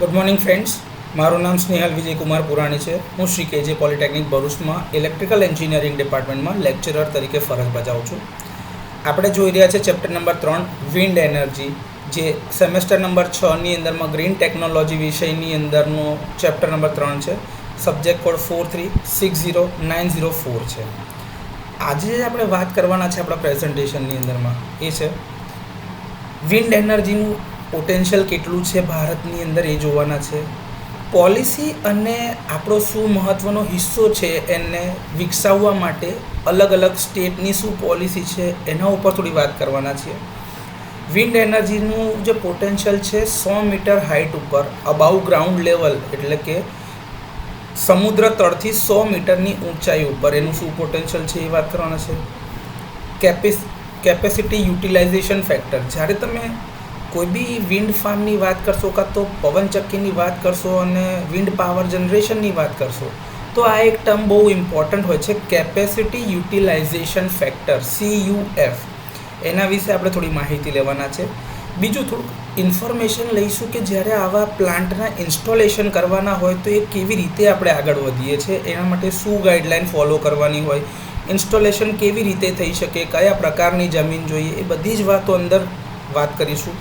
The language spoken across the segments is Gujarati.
ગુડ મોર્નિંગ ફ્રેન્ડ્સ, મારું નામ સ્નેહલ વિજયકુમાર પુરાણી છે. હું શ્રી કેજે પોલિટેકનિક ભરૂચમાં ઇલેક્ટ્રિકલ એન્જિનિયરિંગ ડિપાર્ટમેન્ટમાં લેક્ચરર તરીકે ફરજ બજાવું છું. આપણે જોઈ રહ્યા છે ચેપ્ટર નંબર 3 વિન્ડ એનર્જી, જે સેમેસ્ટર નંબર 6ની અંદરમાં ગ્રીન ટેકનોલોજી વિષયની અંદરનો ચેપ્ટર નંબર 3 છે. સબ્જેક્ટ કોડ 4360904 છે. આજે આપણે વાત કરવાના છે આપણા પ્રેઝન્ટેશનની અંદરમાં એ છે વિન્ડ એનર્જીનું પોટેન્શિયલ કેટલું છે ભારતની અંદર એ જોવાના છે. પોલિસી અને આપણો શું મહત્ત્વનો હિસ્સો છે એને વિકસાવવા માટે અલગ અલગ સ્ટેટની શું પોલિસી છે એના ઉપર થોડી વાત કરવાના છીએ. વિન્ડ એનર્જીનું જે પોટેન્શિયલ છે 100 મીટર હાઇટ ઉપર અબાઉ ગ્રાઉન્ડ લેવલ, એટલે કે સમુદ્ર તળથી 100 મીટરની ઊંચાઈ ઉપર એનું શું પોટેન્શિયલ છે એ વાત કરવાના છે. કેપેસિટી યુટિલાઇઝેશન ફેક્ટર, જ્યારે તમે કોઈ બી વિન્ડ ફાર્મની વાત કરશો કાં તો પવનચક્કીની વાત કરશો અને વિન્ડ પાવર જનરેશનની વાત કરશો તો આ એક ટર્મ બહુ ઇમ્પોર્ટન્ટ હોય છે, કેપેસિટી યુટિલાઇઝેશન ફેક્ટર CUF. એના વિશે આપણે થોડી માહિતી લેવાના છે. બીજું થોડુંક ઇન્ફોર્મેશન લઈશું કે જ્યારે આવા પ્લાન્ટના ઇન્સ્ટોલેશન કરવાના હોય તો એ કેવી રીતે આપણે આગળ વધીએ છીએ, એના માટે શું ગાઈડલાઇન ફોલો કરવાની હોય, ઇન્સ્ટોલેશન કેવી રીતે થઈ શકે, કયા પ્રકારની જમીન જોઈએ, એ બધી જ વાતો અંદર વાત કરીશું.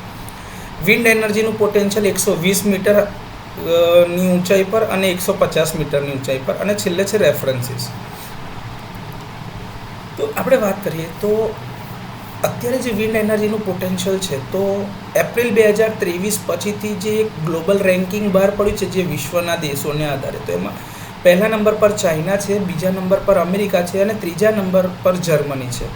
વિન્ડ એનર્જીનું પોટેન્શિયલ 120 મીટર ની ઊંચાઈ પર અને 150 મીટરની ઊંચાઈ પર, અને છેલ્લે છે રેફરન્સીસ. તો આપણે વાત કરીએ તો અત્યારે જે વિન્ડ એનર્જીનું પોટેન્શિયલ છે તો એપ્રિલ 2023 પછીથી જે એક ગ્લોબલ રેન્કિંગ બહાર પડ્યું છે જે વિશ્વના દેશોને આધારે, તો એમાં પહેલા નંબર પર ચાઇના છે, બીજા નંબર પર અમેરિકા છે અને ત્રીજા નંબર પર જર્મની છે.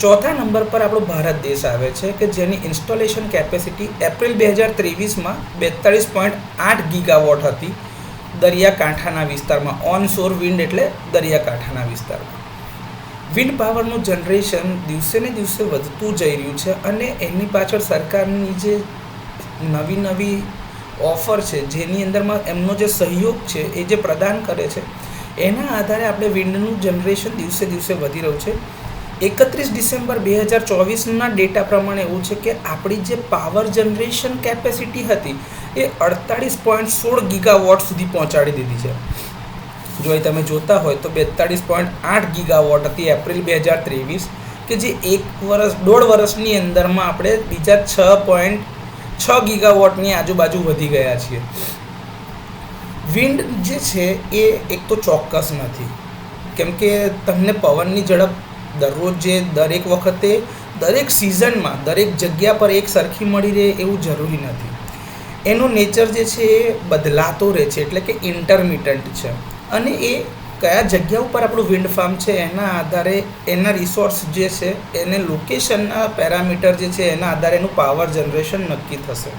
ચોથા નંબર પર આપણો ભારત દેશ આવે છે કે જેની ઇન્સ્ટોલેશન કેપેસિટી એપ્રિલ 2023માં 42.8 ગીગાવોટ હતી દરિયાકાંઠાના વિસ્તારમાં. ઓનશોર વિન્ડ એટલે દરિયાકાંઠાના વિસ્તારમાં. વિન્ડ પાવરનું જનરેશન દિવસે ને દિવસે વધતું જઈ રહ્યું છે અને એની પાછળ સરકારની જે નવી ઓફર છે જેની અંદરમાં એમનો જે સહયોગ છે એ જે પ્રદાન કરે છે એના આધારે આપણે વિન્ડનું જનરેશન દિવસે દિવસે વધી રહ્યું છે. 31 ડિસેમ્બર 2024ના ડેટા પ્રમાણે એવું છે કે આપણી જે પાવર જનરેશન કેપેસિટી હતી એ 48.16 ગીગાવોટ સુધી પહોંચાડી દીધી છે. જો એ તમે જોતા હોય તો 42.8 ગીગાવોટ હતી એપ્રિલ 2023, કે જે દોઢ વર્ષની અંદરમાં આપણે બીજા 6.6 ગીગાવોટની આજુબાજુ વધી ગયા છીએ. વિન્ડ જે છે એ એક તો ચોક્કસ નથી, કેમ કે તમને પવનની ઝડપ દરરોજ દરેક વખતે દરેક સિઝનમાં દરેક જગ્યા પર એક સરખી મળી રહે એવું જરૂરી નથી. એનો નેચર જે છે એ બદલાતો રહે છે, એટલે કે ઇન્ટરમિટન્ટ છે. અને એ કયા જગ્યા ઉપર આપણું વિન્ડ ફાર્મ છે એના આધારે એના રિસોર્સ જે છે એને લોકેશનના પેરામીટર જે છે એના આધારે એનું પાવર જનરેશન નક્કી થશે.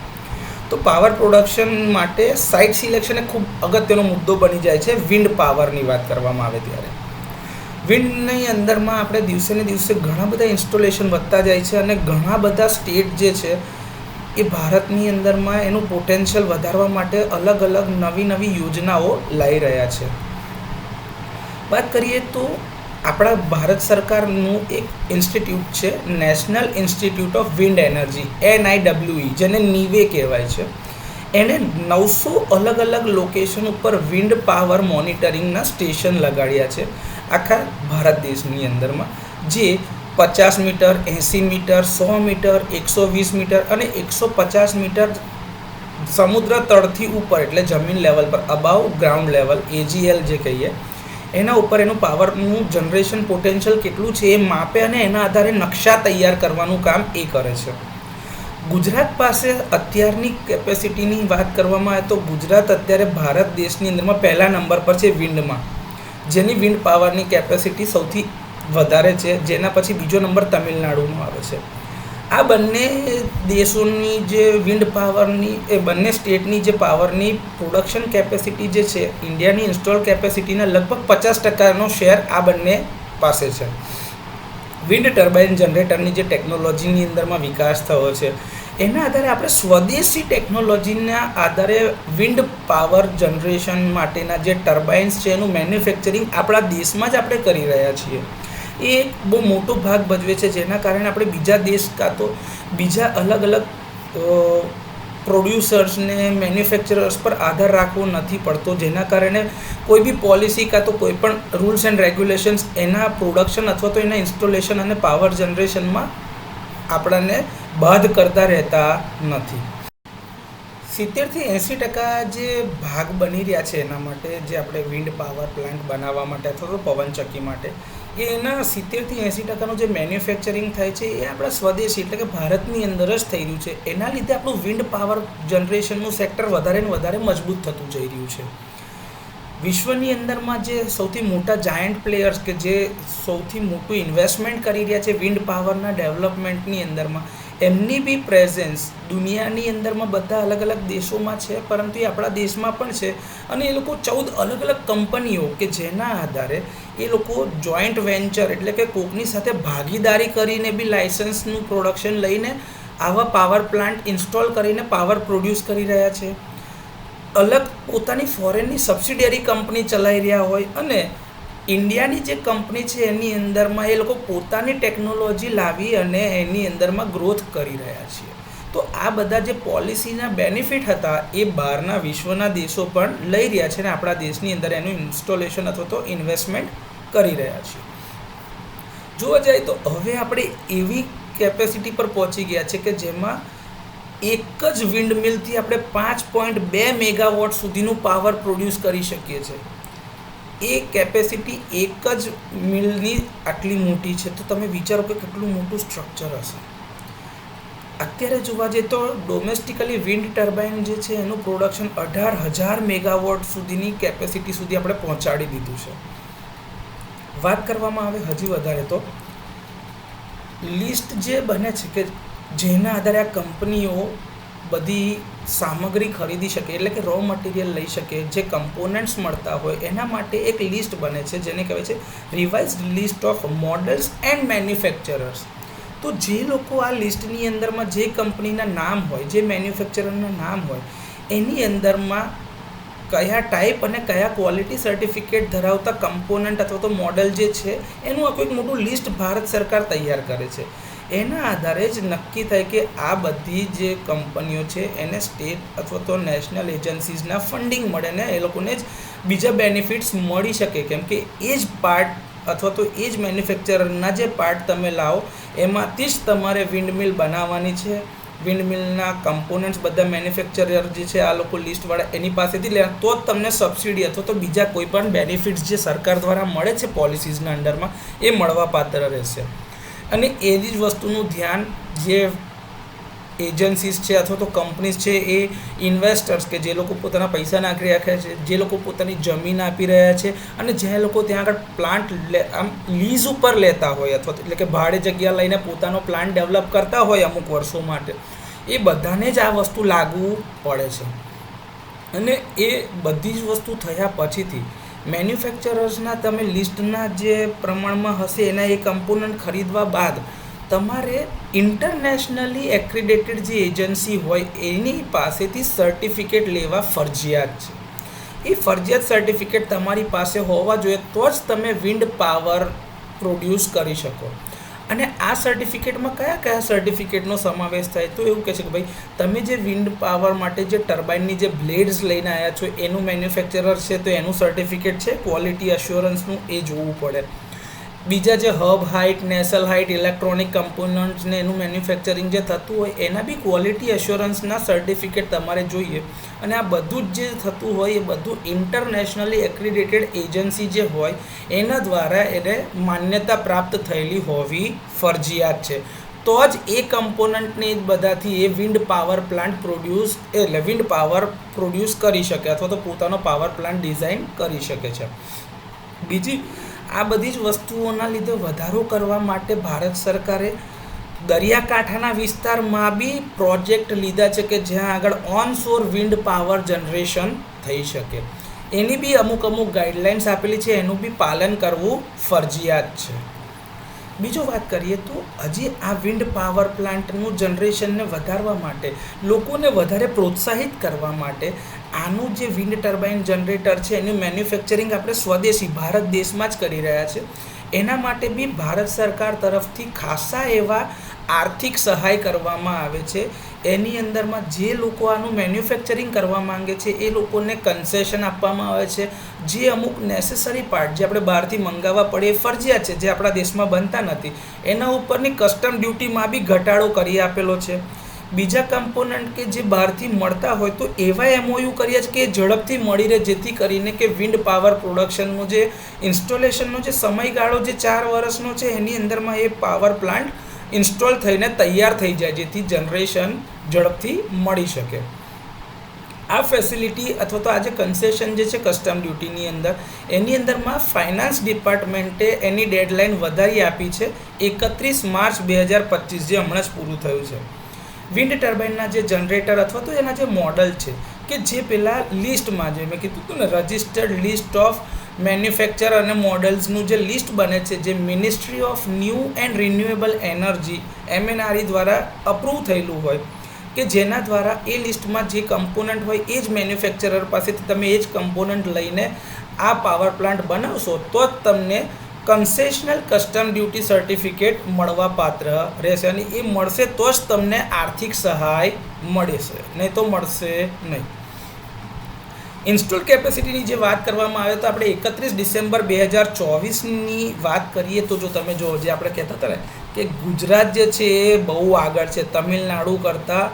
તો પાવર પ્રોડક્શન માટે સાઇટ સિલેક્શન એ ખૂબ અગત્યનો મુદ્દો બની જાય છે વિન્ડ પાવરની વાત કરવામાં આવે ત્યારે. વિન્ડની અંદરમાં આપણે દિવસે ને દિવસે ઘણા બધા ઇન્સ્ટોલેશન વધતા જાય છે અને ઘણા બધા સ્ટેટ જે છે એ ભારતની અંદરમાં એનું પોટેન્શિયલ વધારવા માટે અલગ અલગ નવી યોજનાઓ લાવી રહ્યા છે. વાત કરીએ તો આપણા ભારત સરકારનું એક ઇન્સ્ટિટ્યૂટ છે national institute of wind energy NIWE, જેને નીવે કહેવાય છે. એણે 900 અલગ અલગ લોકેશન ઉપર વિન્ડ પાવર મોનિટરિંગના સ્ટેશન લગાડ્યા છે આખા ભારત દેશની અંદરમાં, જે 50 મીટર, 80 મીટર, 100 મીટર, 120 મીટર અને 150 મીટર સમુદ્ર તળથી ઉપર, એટલે જમીન લેવલ પર અબાઉ ગ્રાઉન્ડ લેવલ AGL જે કહીએ, એના ઉપર એનું પાવરનું જનરેશન પોટેન્શિયલ કેટલું છે એ માપે અને એના આધારે નકશા તૈયાર કરવાનું કામ એ કરે છે. ગુજરાત પાસે અત્યારની કેપેસિટીની વાત કરવામાં આવે તો ગુજરાત અત્યારે ભારત દેશની અંદરમાં પહેલા નંબર પર છે વિન્ડમાં, જેની વિન્ડ પાવરની કેપેસિટી સૌથી વધારે છે. જેના પછી બીજો નંબર તમિલનાડુનો આવે છે. આ બંને દેશોની જે વિન્ડ પાવરની એ બંને સ્ટેટની જે પાવરની પ્રોડક્શન કેપેસિટી જે છે ઇન્ડિયાની ઇન્સ્ટોલ કેપેસિટીના લગભગ 50%નો શેર આ બંને પાસે છે. વિન્ડ ટર્બાઇન જનરેટરની જે ટેકનોલોજીની અંદરમાં વિકાસ થયો છે એના આધારે આપણે સ્વદેશી ટેકનોલોજીના આધારે વિન્ડ પાવર જનરેશન માટેના જે ટર્બાઇન્સ છે એનું મેન્યુફેક્ચરિંગ આપણા દેશમાં જ આપણે કરી રહ્યા છીએ. એ એક બહુ મોટો ભાગ ભજવે છે, જેના કારણે આપણે બીજા દેશ કાં તો બીજા અલગ અલગ પ્રોડ્યુસર્સને મેન્યુફેક્ચરર્સ પર આધાર રાખવો નથી પડતો, જેના કારણે કોઈ બી પોલિસી કાં તો કોઈ પણ રૂલ્સ એન્ડ રેગ્યુલેશન્સ એના પ્રોડક્શન અથવા તો એના ઇન્સ્ટોલેશન અને પાવર જનરેશનમાં આપણને બાદ કરતા રહેતા નથી. 70થી 80% જે ભાગ બની રહ્યા છે એના માટે, જે આપણે વિન્ડ પાવર પ્લાન્ટ બનાવવા માટે અથવા તો પવનચક્કી માટે, એના 70થી 80%નું જે મેન્યુફેક્ચરિંગ થાય છે એ આપણા સ્વદેશી એટલે કે ભારતની અંદર જ થઈ રહ્યું છે. એના લીધે આપણું વિન્ડ પાવર જનરેશનનું સેક્ટર વધારે ને વધારે મજબૂત થતું જઈ રહ્યું છે. વિશ્વની અંદરમાં જે સૌથી મોટા જાયન્ટ પ્લેયર્સ કે જે સૌથી મોટું ઇન્વેસ્ટમેન્ટ કરી રહ્યા છે વિન્ડ પાવરના ડેવલપમેન્ટની અંદરમાં, એમની બી પ્રેઝન્સ દુનિયાની અંદરમાં બધા અલગ અલગ દેશોમાં છે, પરંતુ એ આપણા દેશમાં પણ છે. અને એ લોકો 14 અલગ અલગ કંપનીઓ કે જેના આધારે એ લોકો જોઈન્ટ વેન્ચર એટલે કે કોકની સાથે ભાગીદારી કરીને બી લાઇસન્સનું પ્રોડક્શન લઈને આવા પાવર પ્લાન્ટ ઇન્સ્ટોલ કરીને પાવર પ્રોડ્યુસ કરી રહ્યા છે. અલગ પોતાની ફોરેનની સબસિડિયરી કંપની ચલાવી રહ્યા હોય અને ઇન્ડિયાની જે કંપની છે એની અંદરમાં એ લોકો પોતાની ટેકનોલોજી લાવી અને એની અંદરમાં ગ્રોથ કરી રહ્યા છે. તો આ બધા જે પોલિસીના બેનિફિટ હતા એ બહારના વિશ્વના દેશો પણ લઈ રહ્યા છે અને આપણા દેશની અંદર એનું ઇન્સ્ટોલેશન અથવા તો ઇન્વેસ્ટમેન્ટ કરી રહ્યા છે. જોવા જાય તો હવે આપણે એવી કેપેસિટી પર પહોંચી ગયા છે કે જેમાં એક જ વિન્ડ મિલથી આપણે 5.2 મેગાવોટ સુધીનું પાવર પ્રોડ્યુસ કરી શકીએ છીએ. એ કેપેસિટી એક જ મિલની આટલી મોટી છે, તો તમે વિચારો કે કેટલું મોટું સ્ટ્રક્ચર હશે. અત્યારે જોવા જઈએ તો ડોમેસ્ટિકલી વિન્ડ ટર્બાઇન જે છે એનું પ્રોડક્શન 18,000 મેગાવોટ સુધીની કેપેસિટી સુધી આપણે પહોંચાડી દીધું છે. વાત કરવામાં આવે હજી વધારે તો લિસ્ટ જે બને છે કે જેના આધારે આ કંપનીઓ બધી સામગ્રી ખરીદી શકે એટલે કે રો મટીરિયલ લઈ શકે, જે કમ્પોનન્ટ્સ મળતા હોય એના માટે એક લિસ્ટ બને છે જેને કહેવાય છે revised list of models and manufacturers. તો જે લોકો આ લિસ્ટની અંદરમાં જે કંપનીના નામ હોય, જે મેન્યુફેક્ચરરના નામ હોય, એની અંદરમાં કયા ટાઈપ અને કયા ક્વોલિટી સર્ટિફિકેટ ધરાવતા કમ્પોનન્ટ અથવા તો મોડલ જે છે એનું આખું એક મોટું લિસ્ટ ભારત સરકાર તૈયાર કરે છે. એના આધારે જ નક્કી થાય કે આ બધી જે કંપનીઓ છે એને સ્ટેટ અથવા તો નેશનલ એજન્સીઝના ફંડિંગ મળે ને એ લોકોને જ બીજા બેનિફિટ્સ મળી શકે, કેમ કે એ જ પાર્ટ અથવા તો એ જ મેન્યુફેક્ચરરના જે પાર્ટ તમે લાવો એમાંથી જ તમારે વિન્ડમિલ બનાવવાની છે. વિન્ડમિલના કમ્પોનન્ટ્સ બધા મેન્યુફેક્ચરર જે છે આ લોકો લિસ્ટવાળા એની પાસેથી લે તો જ તમને સબસિડી અથવા તો બીજા કોઈ પણ બેનિફિટ્સ જે સરકાર દ્વારા મળે છે પોલિસીઝના અંડરમાં એ મળવા પાત્ર રહેશે. અને એની જ વસ્તુનું ધ્યાન જે એજન્સીસ છે અથવા તો કંપનીઝ છે એ ઇન્વેસ્ટર્સ કે જે લોકો પોતાના પૈસા નાખી રહ્યા છે, જે લોકો પોતાની જમીન આપી રહ્યા છે અને જે લોકો ત્યાં આગળ પ્લાન્ટ આમ લીઝ ઉપર લેતા હોય અથવા એટલે કે ભાડે જગ્યા લઈને પોતાનો પ્લાન્ટ ડેવલપ કરતા હોય અમુક વર્ષો માટે, એ બધાને જ આ વસ્તુ લાગુ પડે છે. અને એ બધી જ વસ્તુ થયા પછીથી મેન્યુફેક્ચરર્સના તમે લિસ્ટના જે પ્રમાણમાં હશે એના એ કમ્પોનન્ટ ખરીદવા બાદ તમારે ઇન્ટરનેશનલી એક્રેડિટેડ જે એજન્સી હોય એની પાસેથી સર્ટિફિકેટ લેવા ફરજિયાત છે. એ ફરજિયાત સર્ટિફિકેટ તમારી પાસે હોવા જોઈએ તો જ તમે વિન્ડ પાવર પ્રોડ્યુસ કરી શકો. અને આ સર્ટિફિકેટમાં કયા કયા સર્ટિફિકેટનો સમાવેશ થાય તો એવું કહે છે કે ભાઈ તમે જે વિન્ડ પાવર માટે જે ટર્બાઇનની જે બ્લેડ્સ લઈને આવ્યા છો એનું મેન્યુફેક્ચરર છે તો એનું સર્ટિફિકેટ છે, ક્વોલિટી અશ્યોરન્સનું એ જોવું પડે. બીજા જે hub height, nasal height, electronic કમ્પોનન્ટ્સને એનું મેન્યુફેક્ચરિંગ જે થતું હોય એના બી ક્વોલિટી અશ્યોરન્સના સર્ટિફિકેટ તમારે જોઈએ. અને આ બધું જ જે થતું હોય એ બધું ઇન્ટરનેશનલી એક્રેડિટેડ એજન્સી જે હોય એના દ્વારા એને માન્યતા પ્રાપ્ત થયેલી હોવી ફરજિયાત છે. તો જ એ કમ્પોનન્ટને બધાથી એ વિન્ડ પાવર પ્લાન્ટ પ્રોડ્યુસ કરી શકે અથવા તો પોતાનો પાવર પ્લાન્ટ ડિઝાઇન કરી શકે છે. બીજી આ બધી જ વસ્તુઓના લીધે વધારો કરવા માટે ભારત સરકારે દરિયાકાંઠાના વિસ્તારમાં બી પ્રોજેક્ટ લીધા છે કે જ્યાં આગળ ઓનશોર વિન્ડ પાવર જનરેશન થઈ શકે. એની બી અમુક ગાઈડલાઇન્સ આપેલી છે, એનું બી પાલન કરવું ફરજિયાત છે. બીજો વાત કરીએ તો હજી આ વિન્ડ પાવર પ્લાન્ટનું જનરેશનને વધારવા માટે, લોકોને વધારે પ્રોત્સાહિત કરવા માટે આનું જે વિન્ડ ટર્બાઇન જનરેટર છે એનું મેન્યુફેક્ચરિંગ આપણે સ્વદેશી ભારત દેશમાં જ કરી રહ્યા છે. એના માટે બી ભારત સરકાર તરફથી ખાસા એવા આર્થિક સહાય કરવામાં આવે છે એની અંદરમાં જે લોકો આનું મેન્યુફેક્ચરિંગ કરવા માંગે છે એ લોકોને કન્સેશન આપવામાં આવે છે. જે અમુક નેસેસરી પાર્ટ જે આપણે બહારથી મંગાવવા પડે એ ફરજિયાત છે, જે આપણા દેશમાં બનતા નથી, એના ઉપરની કસ્ટમ ડ્યુટીમાં બી ઘટાડો કરી આપેલો છે. બીજા કમ્પોનન્ટ કે જે બહારથી મળતા હોય તો એવા એમઓયુ કર્યા છે કે ઝડપથી મળી રહે, જેથી કરીને કે વિન્ડ પાવર પ્રોડક્શનનો જે ઇન્સ્ટોલેશનનો જે સમયગાળો જે 4 વર્ષનો છે એની અંદરમાં એ પાવર પ્લાન્ટ ઇન્સ્ટોલ થઈને તૈયાર થઈ જાય, જેથી જનરેશન ઝડપથી મળી શકે. આ ફેસિલિટી અથવા તો આ જે કન્સેશન જે છે કસ્ટમ ડ્યુટીની અંદર, એની અંદરમાં ફાઇનાન્સ ડિપાર્ટમેન્ટે એની ડેડલાઇન વધારી આપી છે 31 માર્ચ 2025, જે હમણાં જ પૂરું થયું છે. વિન્ડ ટર્બાઇનના જે જનરેટર અથવા તો એના જે મોડલ છે કે જે પેલા લિસ્ટમાં જે મેં કીધું હતું ને, રજિસ્ટર્ડ લિસ્ટ ઓફ મેન્યુફેક્ચર અને મોડલ્સનું જે લિસ્ટ બને છે, જે ministry of new and renewable energy MNRE દ્વારા અપ્રૂવ થયેલું હોય, કે જેના દ્વારા એ લિસ્ટમાં જે કમ્પોનન્ટ હોય એ જ મેન્યુફેક્ચરર પાસેથી તમે એ જ કમ્પોનન્ટ લઈને આ પાવર પ્લાન્ટ બનાવશો તો જ તમને કન્સેશનલ કસ્ટમ ડ્યુટી સર્ટિફિકેટ મળવા પાત્ર રહેશે, અને એ મળશે તો જ તમને આર્થિક સહાય મળશે, નહીં તો મળશે નહીં. ઇન્સ્ટોલ કેપેસિટીની જે વાત કરવામાં આવે તો આપણે 31 ડિસેમ્બર 2024ની વાત કરીએ તો જો તમે જો જે આપણે કહેતા હતા ને કે ગુજરાત જે છે એ બહુ આગળ છે, તમિલનાડુ કરતાં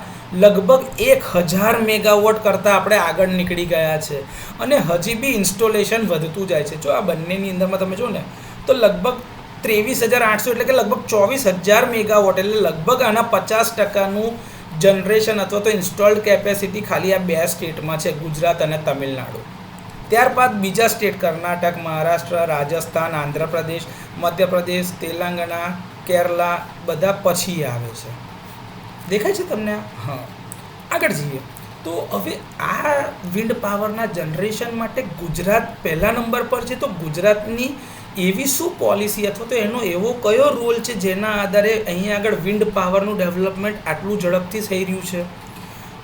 લગભગ 1000 મેગાવોટ કરતાં આપણે આગળ નીકળી ગયા છે, અને હજી બી ઇન્સ્ટોલેશન વધતું જાય છે. જો આ બંનેની અંદરમાં તમે જો ને તો લગભગ 23,800 એટલે કે લગભગ 24,000 મેગાવોટ, એટલે લગભગ આના 50%નું જનરેશન અથવા તો ઇન્સ્ટોલ્ડ કેપેસિટી ખાલી આ 2 સ્ટેટમાં છે, ગુજરાત અને તમિલનાડુ. ત્યારબાદ બીજા સ્ટેટ કર્ણાટક, મહારાષ્ટ્ર, રાજસ્થાન, આંધ્રપ્રદેશ, મધ્યપ્રદેશ, તેલંગાણા, કેરલા બધા પછી આવે છે. દેખાય છે તમને? હા, આગળ જઈએ તો હવે આ વિન્ડ પાવરના જનરેશન માટે ગુજરાત પહેલા નંબર પર છે. તો ગુજરાતની એવી શું પોલિસી અથવા તો એનો એવો કયો રોલ છે જેના આધારે અહીંયા આગળ વિન્ડ પાવરનું ડેવલપમેન્ટ આટલું ઝડપથી થઈ રહ્યું છે?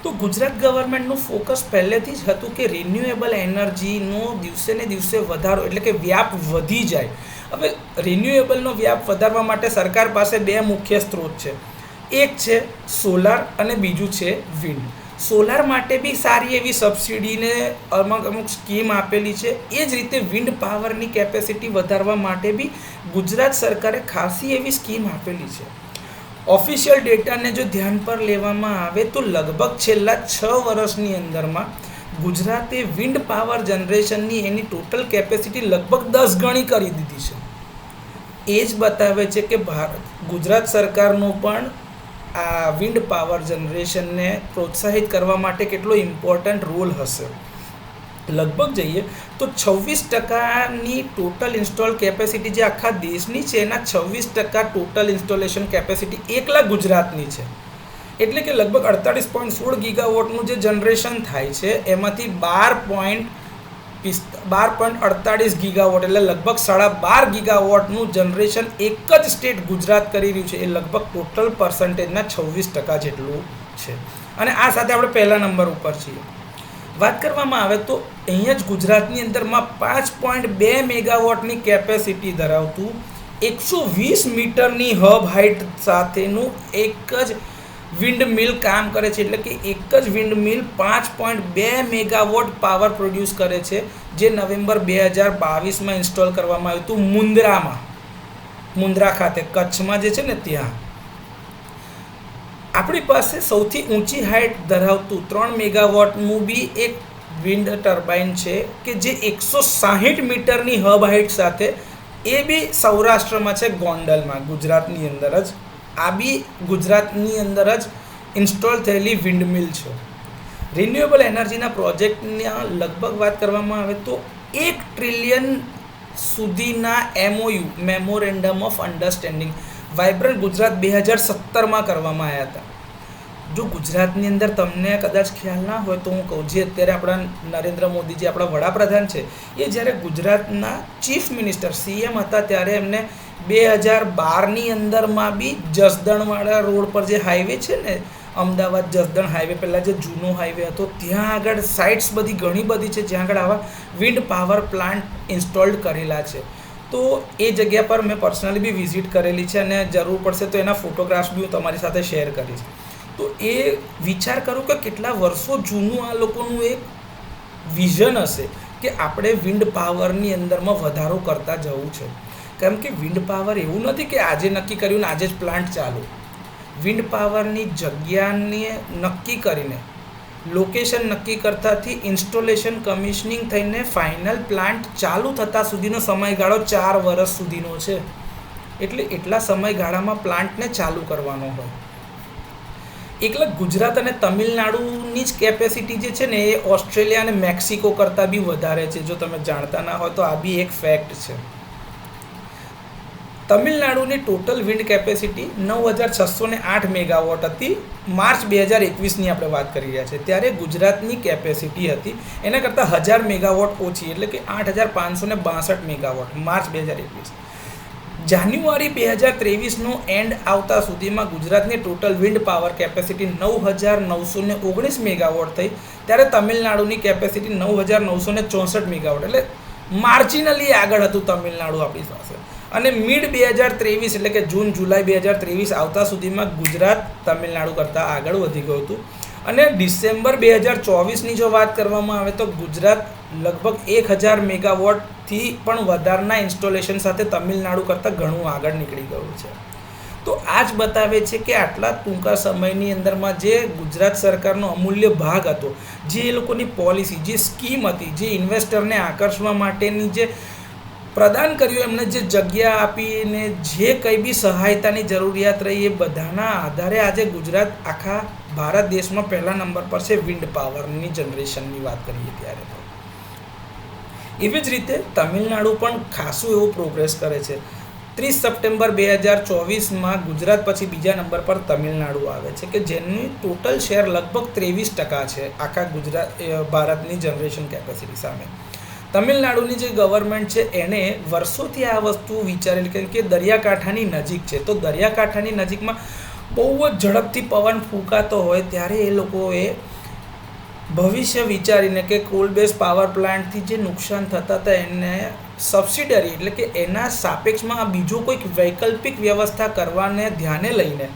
તો ગુજરાત ગવર્મેન્ટનું ફોકસ પહેલેથી જ હતું કે રિન્યુએબલ એનર્જીનો દિવસે ને દિવસે વધારો, એટલે કે વ્યાપ વધી જાય. હવે રિન્યુએબલનો વ્યાપ વધારવા માટે સરકાર પાસે 2 મુખ્ય સ્ત્રોત છે, એક છે સોલાર અને બીજું છે વિન્ડ. સોલાર માટે બી સારી એવી સબસિડીને અમુક સ્કીમ આપેલી છે, એ જ રીતે વિન્ડ પાવરની કેપેસિટી વધારવા માટે બી ગુજરાત સરકારે ખાસી એવી સ્કીમ આપેલી છે. ઓફિશિયલ ડેટાને જો ધ્યાન પર લેવામાં આવે તો લગભગ છેલ્લા 6 વર્ષની અંદરમાં ગુજરાતે વિન્ડ પાવર જનરેશનની એની ટોટલ કેપેસિટી લગભગ 10 ગણી કરી દીધી છે. એ જ બતાવે છે કે ગુજરાત સરકારનો પણ આ વિન્ડ પાવર જનરેશનને પ્રોત્સાહિત કરવા માટે કેટલો ઇમ્પોર્ટન્ટ રોલ હશે. લગભગ જઈએ તો 26%ની ટોટલ ઇન્સ્ટોલ કેપેસિટી જે આખા દેશની છે એના 26% ટોટલ ઇન્સ્ટોલેશન કેપેસિટી એકલા ગુજરાતની છે. એટલે કે લગભગ 48.16 ગીગાવોટનું જે જનરેશન થાય છે એમાંથી 12.48 ગીગાવોટ એટલે લગભગ 12.5 ગીગાવોટનું જનરેશન એક જ સ્ટેટ ગુજરાત કરી રહ્યું છે. એ લગભગ ટોટલ પર્સન્ટેજના 26% જેટલું છે, અને આ સાથે આપણે પહેલા નંબર ઉપર છીએ. વાત કરવામાં આવે તો અહીંયા જ ગુજરાતની અંદરમાં 5.2 મેગાવોટની કેપેસિટી ધરાવતું 120 મીટરની હબ હાઇટ સાથેનું એક જ વિન્ડ મિલ કામ કરે છે. એટલે કે એક જ વિન્ડ મિલ 5.2 મેગાવોટ પાવર પ્રોડ્યુસ કરે છે, જે નવેમ્બર 2022માં ઇન્સ્ટોલ કરવામાં આવ્યું હતું મુન્દ્રા ખાતે, કચ્છમાં જે છે ને ત્યાં. આપણી પાસે સૌથી ઊંચી હાઇટ ધરાવતું 3 મેગાવોટનું બી એક વિન્ડ ટર્બાઇન છે કે જે 160 મીટરની હબ હાઇટ સાથે, એ બી સૌરાષ્ટ્રમાં છે, ગોંડલમાં, ગુજરાતની અંદર જ. આ બી ગુજરાતની અંદર જ ઇન્સ્ટોલ થયેલી વિન્ડ મિલ છે. રિન્યુએબલ એનર્જીના પ્રોજેક્ટના લગભગ વાત કરવામાં આવે તો 1 ટ્રિલિયન સુધીના MOU memorandum of understanding vibrant Gujarat 2017માં કરવામાં આવ્યા હતા. જો ગુજરાતની અંદર તમને કદાચ ખ્યાલ ના હોય તો હું કહું, જે અત્યારે આપણા નરેન્દ્ર મોદી જે આપણા વડાપ્રધાન છે, એ જ્યારે ગુજરાતના ચીફ મિનિસ્ટર CM હતા ત્યારે એમને 2012ની અંદરમાં બી જસદણવાળા રોડ પર જે હાઈવે છે ને, અમદાવાદ જસદણ હાઈવે, પહેલાં જે જૂનો હાઈવે હતો, ત્યાં આગળ સાઇટ્સ બધી ઘણી બધી છે જ્યાં આગળ આવા વિન્ડ પાવર પ્લાન્ટ ઇન્સ્ટોલ્ડ કરેલા છે. તો એ જગ્યા પર મેં પર્સનલી બી વિઝિટ કરેલી છે, અને જરૂર પડશે તો એના ફોટોગ્રાફ્સ બી હું તમારી સાથે શેર કરીશ. તો એ વિચાર કરો કે કેટલા વર્ષો જૂનું આ લોકોનું એક વિઝન હશે કે આપણે વિન્ડ પાવરની અંદરમાં વધારો કરતા જવું છે. કારણ કે વિન્ડ પાવર એવું નથી કે આજે નક્કી કર્યું ને આજે જ પ્લાન્ટ ચાલુ. વિન્ડ પાવરની જગ્યાને નક્કી કરીને લોકેશન નક્કી કરતાથી ઇન્સ્ટોલેશન કમિશનિંગ થઈને ફાઇનલ પ્લાન્ટ ચાલુ થતાં સુધીનો સમયગાળો 4 વર્ષ સુધીનો છે. એટલે એટલા સમયગાળામાં પ્લાન્ટને ચાલુ કરવાનો હોય. એકલા ગુજરાત અને તમિલનાડુની જ કેપેસિટી જે છે ને એ ઓસ્ટ્રેલિયા અને મેક્સિકો કરતાં બી વધારે છે. જો તમે જાણતા ના હોય તો આ બી એક ફેક્ટ છે. તમિલનાડુની ટોટલ વિન્ડ કેપેસિટી 9608 મેગાવોટ હતી માર્ચ 2021ની આપણે વાત કરી રહ્યા છે. ત્યારે ગુજરાતની કેપેસિટી હતી એના કરતાં 1000 મેગાવોટ ઓછી, એટલે કે 8562 મેગાવોટ માર્ચ 2021. જાન્યુઆરી 2023નો એન્ડ આવતા સુધીમાં ગુજરાતની total wind power capacity 9919 megawatt થઈ, ત્યારે તમિલનાડુની કેપેસિટી 9964 મેગાવોટ, એટલે માર્જિનલી આગળ હતું તમિલનાડુ આપણી પાસે. અને મિડ 2023 એટલે કે જૂન જુલાઈ 2023 આવતા સુધીમાં ગુજરાત તમિલનાડુ કરતાં આગળ વધી ગયું હતું. અને ડિસેમ્બર 2024ની જો વાત કરવામાં આવે તો ગુજરાત લગભગ 1000 મેગાવોટથી પણ વધારના ઇન્સ્ટોલેશન સાથે તમિલનાડુ કરતાં ઘણું આગળ નીકળી ગયું છે. તો આ જ બતાવે છે કે આટલા ટૂંકા સમયની અંદરમાં જે ગુજરાત સરકારનો અમૂલ્ય ભાગ હતો, જે એ લોકોની પોલિસી, જે સ્કીમ હતી, જે ઇન્વેસ્ટરને આકર્ષવા માટેની જે પ્રદાન કર્યું, એમને જે જગ્યા આપીને જે કંઈ બી સહાયતાની જરૂરિયાત રહી, એ બધાના આધારે આજે ગુજરાત આખા ભારત દેશમાં પહેલા નંબર પર છે વિન્ડ પાવરની જનરેશનની વાત કરીએ ત્યારે. એવી જ રીતે તમિલનાડુ પણ ખાસું એવું પ્રોગ્રેસ કરે છે. 30 સપ્ટેમ્બર 2024માં ગુજરાત પછી બીજા નંબર પર તમિલનાડુ આવે છે કે જેનું ટોટલ શેર લગભગ 23% છે આખા ગુજરાત ભારતની જનરેશન કેપેસિટી સામે. તમિલનાડુની જે ગવર્મેન્ટ છે એને વર્ષોથી આ વસ્તુ વિચારેલી, કારણ કે દરિયાકાંઠાની નજીક છે. તો દરિયાકાંઠાની નજીકમાં બહુ જ ઝડપથી પવન ફૂંકાતો હોય ત્યારે એ લોકોએ ભવિષ્ય વિચારીને કે કોલ બેઝ પાવર પ્લાન્ટથી જે નુકસાન થતા હતા એને સબસિડરી એટલે કે એના સાપેક્ષમાં બીજો કોઈક વૈકલ્પિક વ્યવસ્થા કરવાને ધ્યાને લઈને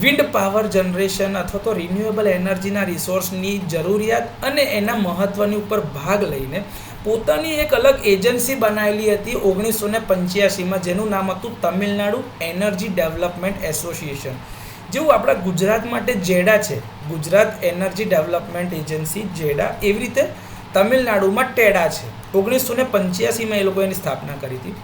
વિન્ડ પાવર જનરેશન અથવા તો રિન્યુએબલ એનર્જીના રિસોર્સની જરૂરિયાત અને એના મહત્ત્વની ઉપર ભાગ લઈને પોતાની એક અલગ એજન્સી બનાવેલી હતી 1985માં, જેનું નામ હતું તમિલનાડુ એનર્જી ડેવલપમેન્ટ એસોસિએશન. જેવું આપણા ગુજરાત માટે જેડા છે, ગુજરાત એનર્જી ડેવલપમેન્ટ એજન્સી જેડા, એવી રીતે તમિલનાડુમાં ટેડા છે. 1985માં એ લોકો એની સ્થાપના કરી હતી.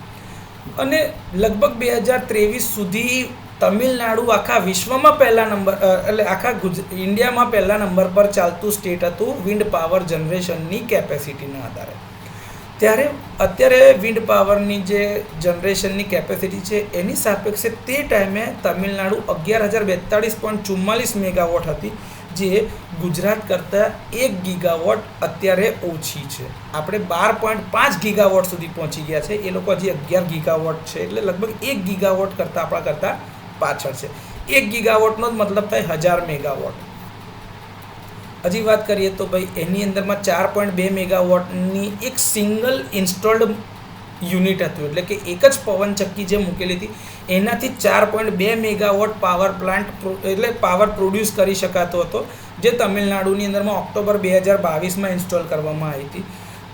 અને લગભગ 2023 સુધી તમિલનાડુ આખા વિશ્વમાં પહેલા નંબર એટલે આખા ઇન્ડિયામાં પહેલા નંબર પર ચાલતું સ્ટેટ હતું વિન્ડ પાવર જનરેશનની કેપેસિટીના આધારે. ત્યારે અત્યારે વિન્ડ પાવરની જે જનરેશનની કેપેસિટી છે એની સાપેક્ષે તે ટાઈમે તમિલનાડુ 11042.44 મેગાવોટ હતી, જે ગુજરાત કરતાં 1 ગીગાવોટ અત્યારે ઓછી છે. આપણે 12.5 ગીગાવોટ સુધી પહોંચી ગયા છે, એ લોકો હજી 11 ગીગાવોટ છે, એટલે લગભગ 1 ગીગાવોટ આપણા કરતાં પાછળ છે. 1 ગીગાવોટનો જ મતલબ થાય 1000 મેગાવોટ. હજી વાત કરીએ તો ભાઈ એની અંદરમાં 4.2 મેગાવોટની એક સિંગલ ઇન્સ્ટોલ્ડ યુનિટ હતું, એટલે કે એક જ પવનચક્કી જે મૂકેલી હતી એનાથી 4.2 મેગાવોટ પાવર પ્લાન્ટ એટલે પાવર પ્રોડ્યુસ કરી શકાતો હતો, જે તમિલનાડુની અંદરમાં ઓક્ટોબર 2022માં ઇન્સ્ટોલ કરવામાં આવી હતી.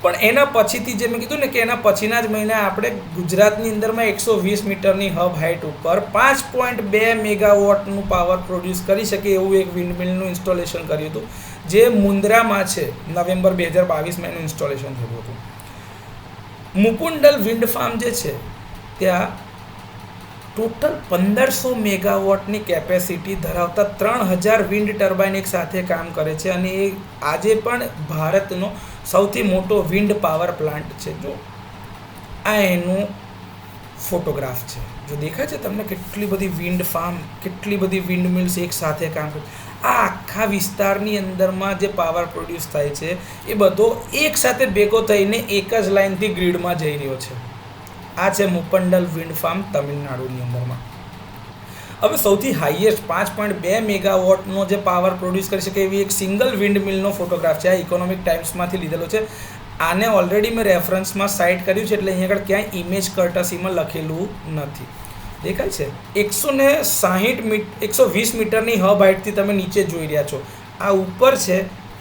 પણ એના પછીથી જે મેં કીધું ને કે એના પછીના જ મહિને આપણે ગુજરાતની અંદરમાં 120 મીટરની હબ હાઇટ ઉપર 5.2 મેગાવોટનું પાવર પ્રોડ્યુસ કરી શકે એવું એક વિન્ડમિલનું ઇન્સ્ટોલેશન કર્યું હતું, જે મુન્દ્રામાં છે. નવેમ્બર 2022માં એનું ઇન્સ્ટોલેશન થયું હતું. મુકુંડલ વિન્ડ ફાર્મ જે છે ત્યાં ટોટલ 1500 મેગાવોટની કેપેસિટી ધરાવતા 3000 વિન્ડ ટર્બાઇન એક સાથે કામ કરે છે, અને એ આજે પણ ભારતનો સૌથી મોટો વિન્ડ પાવર પ્લાન્ટ છે. જો આ એનું ફોટોગ્રાફ છે, જો દેખાય છે તમને કેટલી બધી વિન્ડ ફાર્મ, કેટલી બધી વિન્ડ મિલ્સ એક સાથે કામ કરે. આ આખા વિસ્તારની અંદરમાં જે પાવર પ્રોડ્યુસ થાય છે એ બધો એક સાથે ભેગો થઈને એક જ લાઇનથી ગ્રીડમાં જઈ રહ્યો છે. આ છે મુપંડલ વિન્ડ ફાર્મ તમિલનાડુની અંદરમાં. હવે સૌથી હાઈએસ્ટ 5.2 મેગાવોટનો જે પાવર પ્રોડ્યુસ કરી શકે એવી એક સિંગલ વિન્ડ મિલનો ફોટોગ્રાફ છે. આ ઇકોનોમિક ટાઈમ્સમાંથી લીધેલો છે. આને ઓલરેડી મેં રેફરન્સમાં સાઇટ કર્યું છે, એટલે અહીંયા આગળ ક્યાંય ઇમેજ કર્ટસીમાં લખેલું નથી. દેખાય છે 120 મીટરની હબ હાઇટથી તમે નીચે જોઈ રહ્યા છો. આ ઉપર છે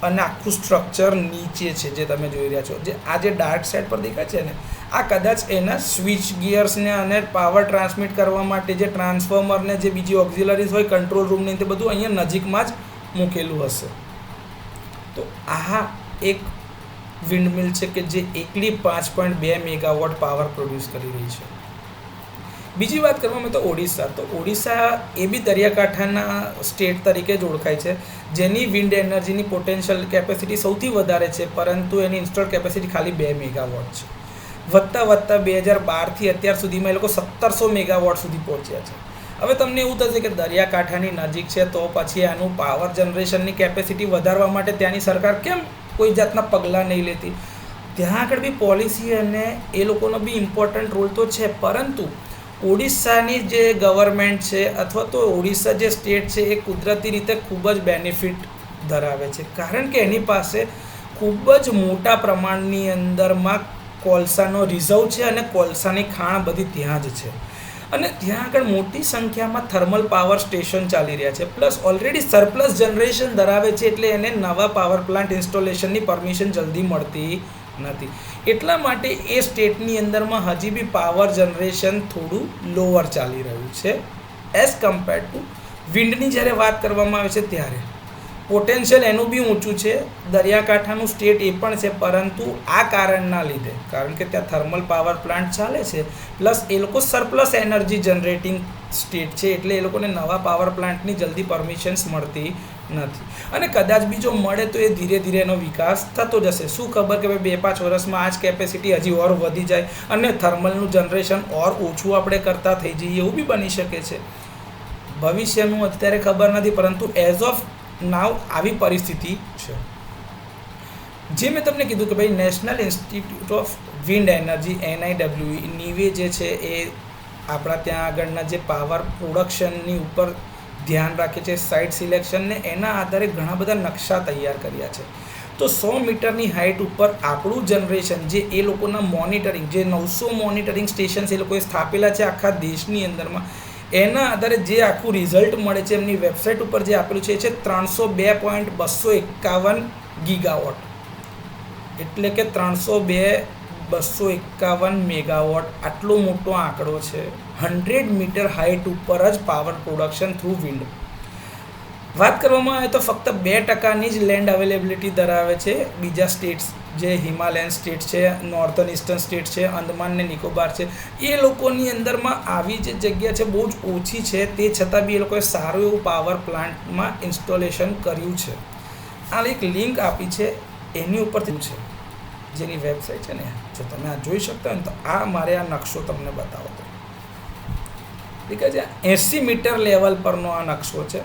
અને આખું સ્ટ્રક્ચર નીચે છે જે તમે જોઈ રહ્યા છો. જે આ જે ડાર્ક સાઈડ પર દેખાય છે ને, આ કદાચ એના સ્વિચ ગિયર્સને અને પાવર ટ્રાન્સમિટ કરવા માટે જે ટ્રાન્સફોર્મરને જે બીજી ઓક્ઝિલરીઝ હોય કંટ્રોલ રૂમની તે બધું અહીંયા નજીકમાં જ મૂકેલું હશે. તો આ એક વિન્ડમિલ છે કે જે એકલી 5.2 મેગાવોટ પાવર પ્રોડ્યુસ કરી રહી છે. બીજી વાત કરવામાં તો ઓડિશા. તો ઓડિશા એ બી દરિયાકાંઠાના સ્ટેટ તરીકે જ ઓળખાય છે, જેની વિન્ડ એનર્જીની પોટેન્શિયલ કેપેસિટી સૌથી વધારે છે, પરંતુ એની ઇન્સ્ટોલ કેપેસિટી ખાલી 2 મેગાવોટ છે. વધતા 2012થી અત્યાર સુધીમાં એ લોકો 1700 મેગાવોટ સુધી પહોંચ્યા છે. હવે તમને એવું થશે કે દરિયાકાંઠાની નજીક છે તો પછી આનું પાવર જનરેશનની કેપેસિટી વધારવા માટે ત્યાંની સરકાર કેમ કોઈ જાતના પગલાં નહીં લેતી? ત્યાં આગળ બી પોલિસી અને એ લોકોનો બી ઇમ્પોર્ટન્ટ રોલ તો છે, પરંતુ ઓડિશાની જે ગવર્મેન્ટ છે અથવા તો ઓડિશા જે સ્ટેટ છે એ કુદરતી રીતે ખૂબ જ બેનિફિટ ધરાવે છે, કારણ કે એની પાસે ખૂબ જ મોટા પ્રમાણની અંદરમાં કોલસાનો રિઝર્વ છે અને કોલસાની ખાણ બધી ત્યાં જ છે. અને ત્યાં આગળ મોટી સંખ્યામાં થર્મલ પાવર સ્ટેશન ચાલી રહ્યા છે, પ્લસ ઓલરેડી સરપ્લસ જનરેશન ધરાવે છે, એટલે એને નવા પાવર પ્લાન્ટ ઇન્સ્ટોલેશનની પરમિશન જલ્દી મળતી નથી. એટલા માટે એ સ્ટેટની અંદરમાં હજી બી પાવર જનરેશન થોડું લોઅર ચાલી રહ્યું છે એઝ કમ્પેર્ડ ટુ વિન્ડની જ્યારે વાત કરવામાં આવે છે ત્યારે. પોટેન્શિયલ એનું બી ઊંચું છે, દરિયાકાંઠાનું સ્ટેટ એ પણ છે, પરંતુ આ કારણના લીધે, કારણ કે ત્યાં થર્મલ પાવર પ્લાન્ટ ચાલે છે, પ્લસ એ લોકો સરપ્લસ એનર્જી જનરેટિંગ સ્ટેટ છે, એટલે એ લોકોને નવા પાવર પ્લાન્ટની જલ્દી પરમિશન્સ મળતી નથી. અને કદાચ બી જો મળે તો એ ધીરે ધીરે એનો વિકાસ થતો જશે. શું ખબર કે ભાઈ 2-5 વર્ષમાં આ જ કેપેસિટી હજી ઓર વધી જાય અને થર્મલનું જનરેશન ઓર ઓછું આપણે કરતા થઈ જઈએ, એવું બી બની શકે છે. ભવિષ્યનું અત્યારે ખબર નથી, પરંતુ એઝ ઓફ નાવ આવી પરિસ્થિતિ છે. જે મેં તમને કીધું કે ભાઈ national institute of wind energy NIWE જે છે એ આપણા ત્યાં આગળના જે પાવર પ્રોડક્શનની ઉપર ધ્યાન રાખે છે, સાઇટ સિલેક્શનને, એના આધારે ઘણા બધા નકશા તૈયાર કર્યા છે. તો 100 મીટરની હાઇટ ઉપર આપણું જનરેશન જે એ લોકોના મોનિટરિંગ, જે 900 મોનિટરિંગ સ્ટેશન્સ એ લોકોએ સ્થાપેલા છે આખા દેશની અંદરમાં, એના આધારે જે આખું રિઝલ્ટ મળે છે એમની વેબસાઇટ ઉપર જે આપેલું છે એ છે 302.251 ગીગાવોટ, એટલે કે 302.251 મેગાવોટ. આટલો મોટો આંકડો છે 100 મીટર હાઇટ ઉપર જ પાવર પ્રોડક્શન થ્રુ વિન્ડ. વાત કરવામાં આવે તો ફક્ત 2%ની જ લેન્ડ અવેલેબિલિટી ધરાવે છે બીજા સ્ટેટ્સ, જે હિમાલયન સ્ટેટ છે, નોર્થન ઇસ્ટર્ન સ્ટેટ છે, અંદમાન ને નિકોબાર છે, એ લોકોની અંદરમાં આવી જે જગ્યા છે બહુ જ ઓછી છે. તે છતાં બી એ લોકોએ સારું એવું પાવર પ્લાન્ટમાં ઇન્સ્ટોલેશન કર્યું છે. આ એક લિંક આપી છે, એની ઉપરથી છે જેની વેબસાઇટ છે ને, જો તમે આ જોઈ શકતા હોય ને તો આ મારે આ નકશો તમને બતાવો તો ઠીક છે. 80 મીટર લેવલ પરનો આ નકશો છે.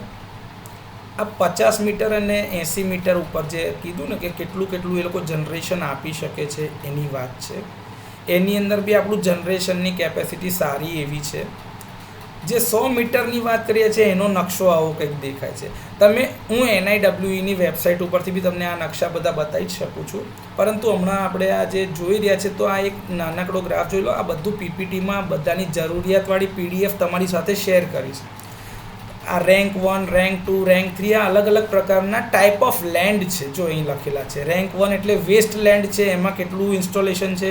આ 50 મીટર અને 80 મીટર ઉપર જે કીધું ને કે કેટલું એ લોકો જનરેશન આપી શકે છે એની વાત છે. એની અંદર બી આપણું જનરેશનની કેપેસિટી સારી એવી છે. જે 100 મીટરની વાત કરીએ છીએ એનો નકશો આવો કંઈક દેખાય છે. હું NIWEની વેબસાઇટ ઉપરથી બી તમને આ નકશા બધા બતાવી જ શકું છું, પરંતુ હમણાં આપણે આ જે જોઈ રહ્યા છે તો આ એક નાનકડો ગ્રાફ જોઈ લો. આ બધું PPTમાં બધાની જરૂરિયાતવાળી PDF તમારી સાથે શેર કરીશ. આ રેન્ક 1, રેન્ક 2, રેન્ક 3 આ અલગ અલગ પ્રકારના ટાઈપ ઓફ લેન્ડ છે, જો અહીં લખેલા છે. રેન્ક 1 એટલે વેસ્ટ લેન્ડ છે, એમાં કેટલું ઇન્સ્ટોલેશન છે.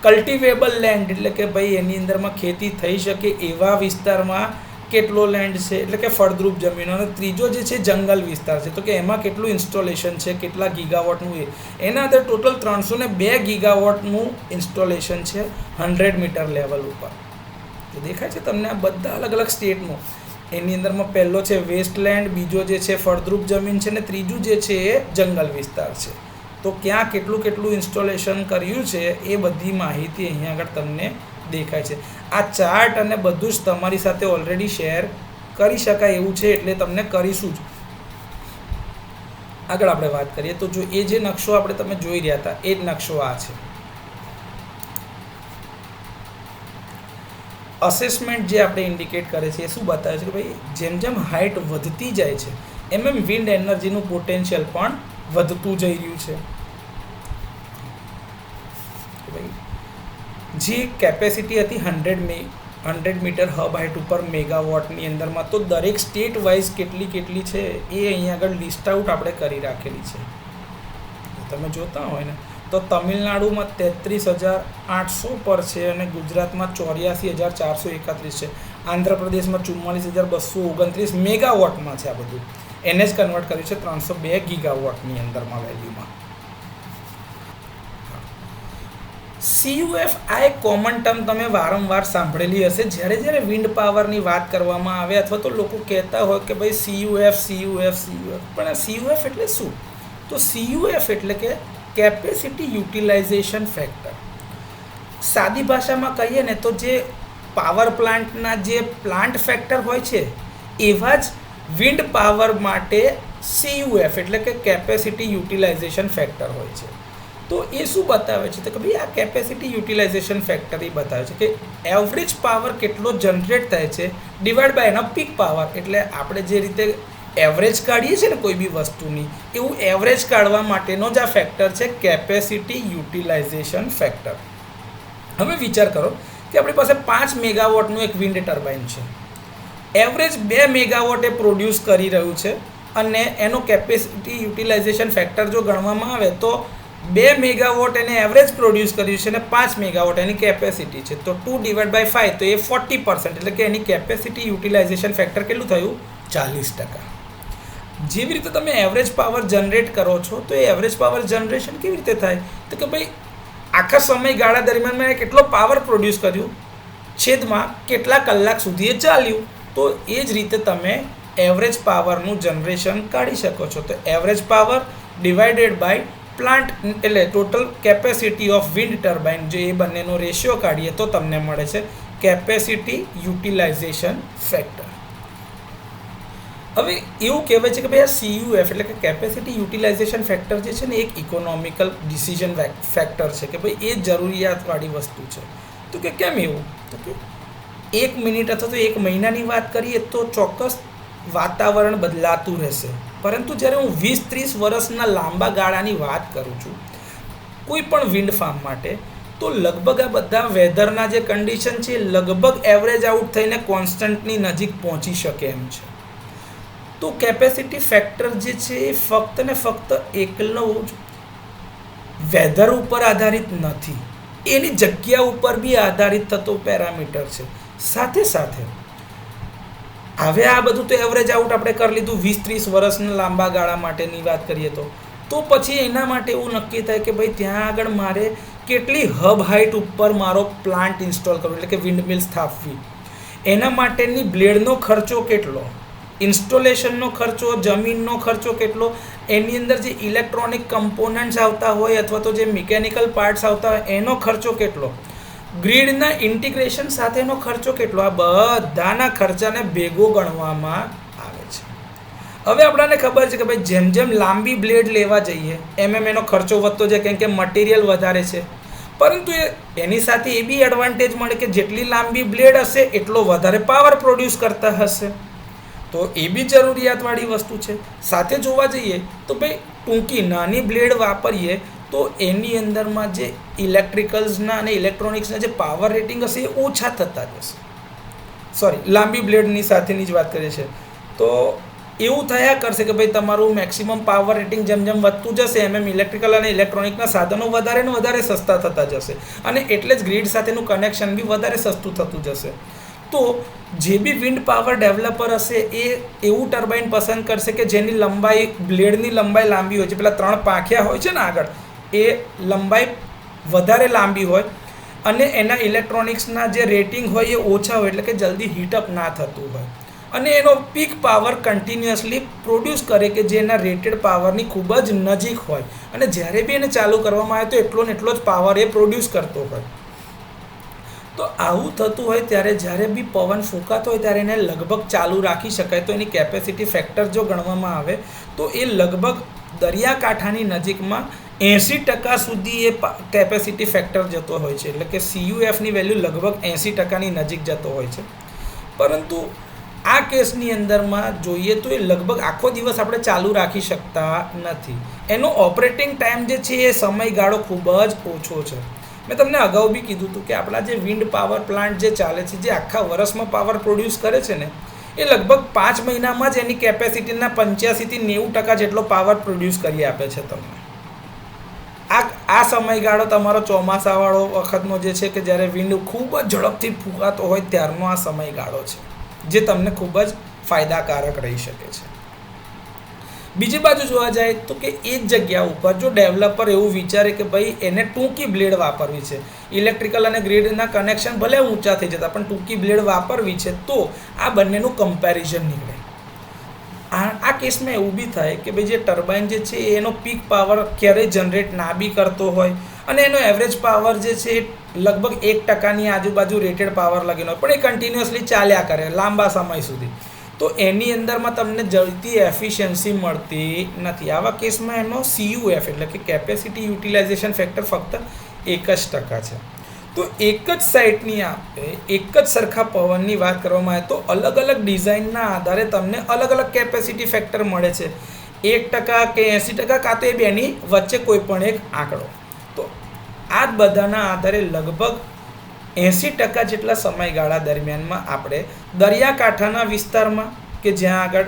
કલ્ટિવેબલ લેન્ડ એટલે કે ભાઈ એની અંદરમાં ખેતી થઈ શકે એવા વિસ્તારમાં કેટલો લેન્ડ છે, એટલે કે ફળદ્રુપ જમીનો. અને ત્રીજો જે છે જંગલ વિસ્તાર છે, તો કે એમાં કેટલું ઇન્સ્ટોલેશન છે, કેટલા ગીગાવોટનું એના અંદર ટોટલ 302 ગીગાવોટનું ઇન્સ્ટોલેશન છે 100 મીટર લેવલ ઉપર. તો દેખાય છે તમને આ બધા અલગ અલગ સ્ટેટનું. એની અંદરમાં પહેલો છે વેસ્ટલેન્ડ, બીજો જે છે ફળદ્રુપ જમીન છે, ને ત્રીજું જે છે એ જંગલ વિસ્તાર છે. તો ક્યાં કેટલું ઇન્સ્ટોલેશન કર્યું છે એ બધી માહિતી અહીંયા આગળ તમને દેખાય છે. આ ચાર્ટ અને બધું જ તમારી સાથે ઓલરેડી શેર કરી શકાય એવું છે, એટલે તમને કરીશું જ. આગળ આપણે વાત કરીએ તો જો એ જે નકશો આપણે તમે જોઈ રહ્યા હતા એ જ નકશો આ છે. અસેસમેન્ટ જે આપણે ઇન્ડિકેટ કરે છે એ શું બતાવે છે કે ભાઈ જેમ જેમ હાઇટ વધતી જાય છે એમ વિન્ડ એનર્જીનું પોટેન્શિયલ પણ વધતું જઈ રહ્યું છે. ભાઈ જે કેપેસિટી હતી 100 100 મીટર હબ હાઇટ ઉપર મેગાવોટની અંદરમાં. તો દરેક સ્ટેટ વાઇઝ કેટલી છે એ અહીંયા આગળ લિસ્ટ આઉટ આપણે કરી રાખેલી છે. તમે જોતા હોય ને તો તમિલનાડુમાં 33,800 પર છે અને ગુજરાતમાં 84,431 છે. આંધ્રપ્રદેશમાં 44,229 મેગાવોટમાં છે. આ બધું એને જ કન્વર્ટ કર્યું છે 302 ગીગાવોટની અંદરમાં વેલ્યુમાં. CUF આ એક કોમન ટર્મ તમે વારંવાર સાંભળેલી હશે. જ્યારે વિન્ડ પાવરની વાત કરવામાં આવે અથવા તો લોકો કહેતા હોય કે ભાઈ CUF, પણ આ CUF એટલે શું? તો CUF એટલે કે કેપેસિટી યુટિલાઇઝેશન ફેક્ટર. સાદી ભાષામાં કહીએ ને તો જે પાવર પ્લાન્ટના જે પ્લાન્ટ ફેક્ટર હોય છે એવા જ વિન્ડ પાવર માટે CUF એટલે કે કેપેસિટી યુટિલાઇઝેશન ફેક્ટર હોય છે. તો એ શું બતાવે છે? તો કે ભાઈ આ કેપેસિટી યુટિલાઇઝેશન ફેક્ટર એ બતાવે છે કે એવરેજ પાવર કેટલો જનરેટ થાય છે ડિવાઈડ બાય એનો પીક પાવર. એટલે આપણે જે રીતે એવરેજ કાઢીએ છીએ ને કોઈ બી વસ્તુની, એવું એવરેજ કાઢવા માટેનો જ આ ફેક્ટર છે કેપેસિટી યુટિલાઇઝેશન ફેક્ટર. હવે વિચાર કરો કે આપણી પાસે 5 મેગાવોટનું એક વિન્ડ ટર્બાઇન છે. એવરેજ 2 મેગાવોટ એ પ્રોડ્યુસ કરી રહ્યું છે અને એનો કેપેસિટી યુટિલાઇઝેશન ફેક્ટર જો ગણવામાં આવે તો 2 મેગાવોટ એને એવરેજ પ્રોડ્યુસ કર્યું છે અને 5 મેગાવોટ એની કેપેસિટી છે. તો 2/5 તો એ 40%, એટલે કે એની કેપેસિટી યુટિલાઇઝેશન ફેક્ટર કેટલું થયું? 40%. જેવી રીતે તમે એવરેજ પાવર જનરેટ કરો છો તો એ એવરેજ પાવર જનરેશન કેવી રીતે થાય? તો કે ભાઈ આખા સમયગાળા દરમિયાન મેં કેટલો પાવર પ્રોડ્યુસ કર્યું છેદમાં કેટલા કલાક સુધી એ ચાલ્યું. તો એ જ રીતે તમે એવરેજ પાવરનું જનરેશન કાઢી શકો છો. તો average power divided by plant એટલે total capacity of wind turbine, જે એ બંનેનો રેશિયો કાઢીએ તો તમને મળે છે કેપેસિટી યુટિલાઇઝેશન ફેક્ટર. હવે એવું કહેવાય છે કે ભાઈ આ CUF એટલે કે કેપેસિટી યુટિલાઇઝેશન ફેક્ટર જે છે ને એક ઇકોનોમિકલ ડિસિઝન ફેક્ટર છે કે ભાઈ એ જરૂરિયાતવાળી વસ્તુ છે. તો કે કેમ એવું? તો કે 1 મિનિટ અથવા તો 1 મહિનાની વાત કરીએ તો ચોક્કસ વાતાવરણ બદલાતું રહેશે, પરંતુ જ્યારે હું 20-30 વર્ષના લાંબા ગાળાની વાત કરું છું કોઈ પણ વિન્ડ ફાર્મ માટે, તો લગભગ આ બધા વેધરના જે કન્ડિશન છે લગભગ એવરેજ આઉટ થઈને કોન્સ્ટન્ટની નજીક પહોંચી શકે એમ છે. તો કેપેસિટી ફેક્ટર જે છે એ ફક્ત ને ફક્ત એકલો જ વેધર ઉપર આધારિત નથી, એની જગ્યા ઉપર બી આધારિત થતો પેરામીટર છે. સાથે સાથે હવે આ બધું તો એવરેજ આઉટ આપણે કરી લીધું 20-30 વર્ષના લાંબા ગાળા માટેની વાત કરીએ તો પછી એના માટે એવું નક્કી થાય કે ભાઈ ત્યાં આગળ મારે કેટલી હબ હાઇટ ઉપર મારો પ્લાન્ટ ઇન્સ્ટોલ કરવો, એટલે કે વિન્ડમિલ સ્થાપવી. એના માટેની બ્લેડનો ખર્ચો કેટલો, ઇન્સ્ટોલેશનનો ખર્ચો, જમીનનો ખર્ચો કેટલો, એની અંદર જે ઇલેક્ટ્રોનિક કમ્પોનન્ટ્સ આવતા હોય અથવા તો જે મિકેનિકલ પાર્ટ્સ આવતા હોય એનો ખર્ચો કેટલો, ગ્રીડના ઇન્ટિગ્રેશન સાથેનો ખર્ચો કેટલો, આ બધાના ખર્ચાને ભેગો ગણવામાં આવે છે. હવે આપણને ખબર છે કે ભાઈ જેમ જેમ લાંબી બ્લેડ લેવા જઈએ એમ એનો ખર્ચો વધતો જાય, કેમ કે મટીરિયલ વધારે છે. પરંતુ એની સાથે એ બી એડવાન્ટેજ મળે કે જેટલી લાંબી બ્લેડ હશે એટલો વધારે પાવર પ્રોડ્યુસ કરતા હશે. તો એ બી જરૂરિયાતવાળી વસ્તુ છે. સાથે જોવા જઈએ તો ભાઈ ટૂંકી નાની બ્લેડ વાપરીએ તો એની અંદરમાં જે ઇલેક્ટ્રિકલ્સના અને ઇલેક્ટ્રોનિક્સના જે પાવર રેટિંગ હશે એ ઓછા થતા જશે. લાંબી બ્લેડની સાથેની જ વાત કરીએ છીએ તો એવું થયા કરશે કે ભાઈ તમારું મેક્સિમમ પાવર રેટિંગ જેમ જેમ વધતું જશે એમ ઇલેક્ટ્રિકલ અને ઇલેક્ટ્રોનિકના સાધનો વધારે ને વધારે સસ્તા થતા જશે અને એટલે જ ગ્રીડ સાથેનું કનેક્શન બી વધારે સસ્તું થતું જશે. તો જે બી વિન્ડ પાવર ડેવલપર હશે એ એવું ટર્બાઇન પસંદ કરશે કે જેની લંબાઈ બ્લેડની લંબાઈ લાંબી હોય છે. પેલા 3 પાંખિયા હોય છે ને આગળ, એ લંબાઈ વધારે લાંબી હોય અને એના ઇલેક્ટ્રોનિક્સના જે રેટિંગ હોય એ ઓછા હોય, એટલે કે જલ્દી હીટઅપ ના થતું હોય અને એનો પીક પાવર કન્ટિન્યુઅસલી પ્રોડ્યુસ કરે કે જેના રેટેડ પાવરની ખૂબ જ નજીક હોય અને જ્યારે બી એને ચાલુ કરવામાં આવે તો એટલો ને એટલો જ પાવર એ પ્રોડ્યુસ કરતો હોય. તો આવું થતું હોય ત્યારે જ્યારે બી પવન ફૂંકાતો હોય ત્યારે એને લગભગ ચાલુ રાખી શકાય. તો એની કેપેસિટી ફેક્ટર જો ગણવામાં આવે તો એ લગભગ દરિયાકાંઠાની નજીકમાં 80% સુધી એ કેપેસિટી ફેક્ટર જતો હોય છે, એટલે કે CUFની વેલ્યુ લગભગ 80%ની નજીક જતો હોય છે. પરંતુ આ કેસની અંદરમાં જોઈએ તો એ લગભગ આખો દિવસ આપણે ચાલુ રાખી શકતા નથી. એનો ઓપરેટિંગ ટાઈમ જે છે એ સમયગાળો ખૂબ જ ઓછો છે. મેં તમને અગાઉ બી કીધું હતું કે આપણા જે વિન્ડ પાવર પ્લાન્ટ જે ચાલે છે, જે આખા વર્ષમાં પાવર પ્રોડ્યુસ કરે છે ને, એ લગભગ 5 મહિનામાં જ એની કેપેસિટીના 85થી 90% જેટલો પાવર પ્રોડ્યુસ કરી આપે છે તમને. આ સમયગાળો તમારો ચોમાસાવાળો વખતનો જે છે કે જ્યારે વિન્ડ ખૂબ જ ઝડપથી ફૂંકાતો હોય ત્યારનો આ સમયગાળો છે, જે તમને ખૂબ જ ફાયદાકારક રહી શકે છે. બીજી બાજુ જોવા જાય તો કે એ જ જગ્યા ઉપર જો ડેવલપર એવું વિચારે કે ભાઈ એને ટૂંકી બ્લેડ વાપરવી છે, ઇલેક્ટ્રિકલ અને ગ્રીડના કનેક્શન ભલે ઊંચા થઈ જતા પણ ટૂંકી બ્લેડ વાપરવી છે, તો આ બંનેનું કમ્પેરિઝન નીકળે. આ કેસમાં એવું બી થાય કે ભાઈ જે ટર્બાઇન જે છે એનો પીક પાવર ક્યારેય જનરેટ ના બી કરતો હોય અને એનો એવરેજ પાવર જે છે એ લગભગ 1%ની આજુબાજુ રેટેડ પાવર લગેલો હોય, પણ એ કન્ટિન્યુઅસલી ચાલ્યા કરે લાંબા સમય સુધી, તો એની અંદરમાં તમને જલ્દી એફિશિયન્સી મળતી નથી. આવા કેસમાં એનો CUF એટલે કે કેપેસિટી યુટિલાઇઝેશન ફેક્ટર ફક્ત 1% છે. તો એક જ સાઇટની એક જ સરખા પવનની વાત કરવામાં આવે તો અલગ અલગ ડિઝાઇનના આધારે તમને અલગ અલગ કેપેસિટી ફેક્ટર મળે છે, 1% કે 80%, કાં તો એ બેની વચ્ચે કોઈ પણ એક આંકડો. તો આ જ બધાના આધારે લગભગ 80% જેટલા સમયગાળા દરમિયાનમાં આપણે દરિયાકાંઠાના વિસ્તારમાં કે જ્યાં આગળ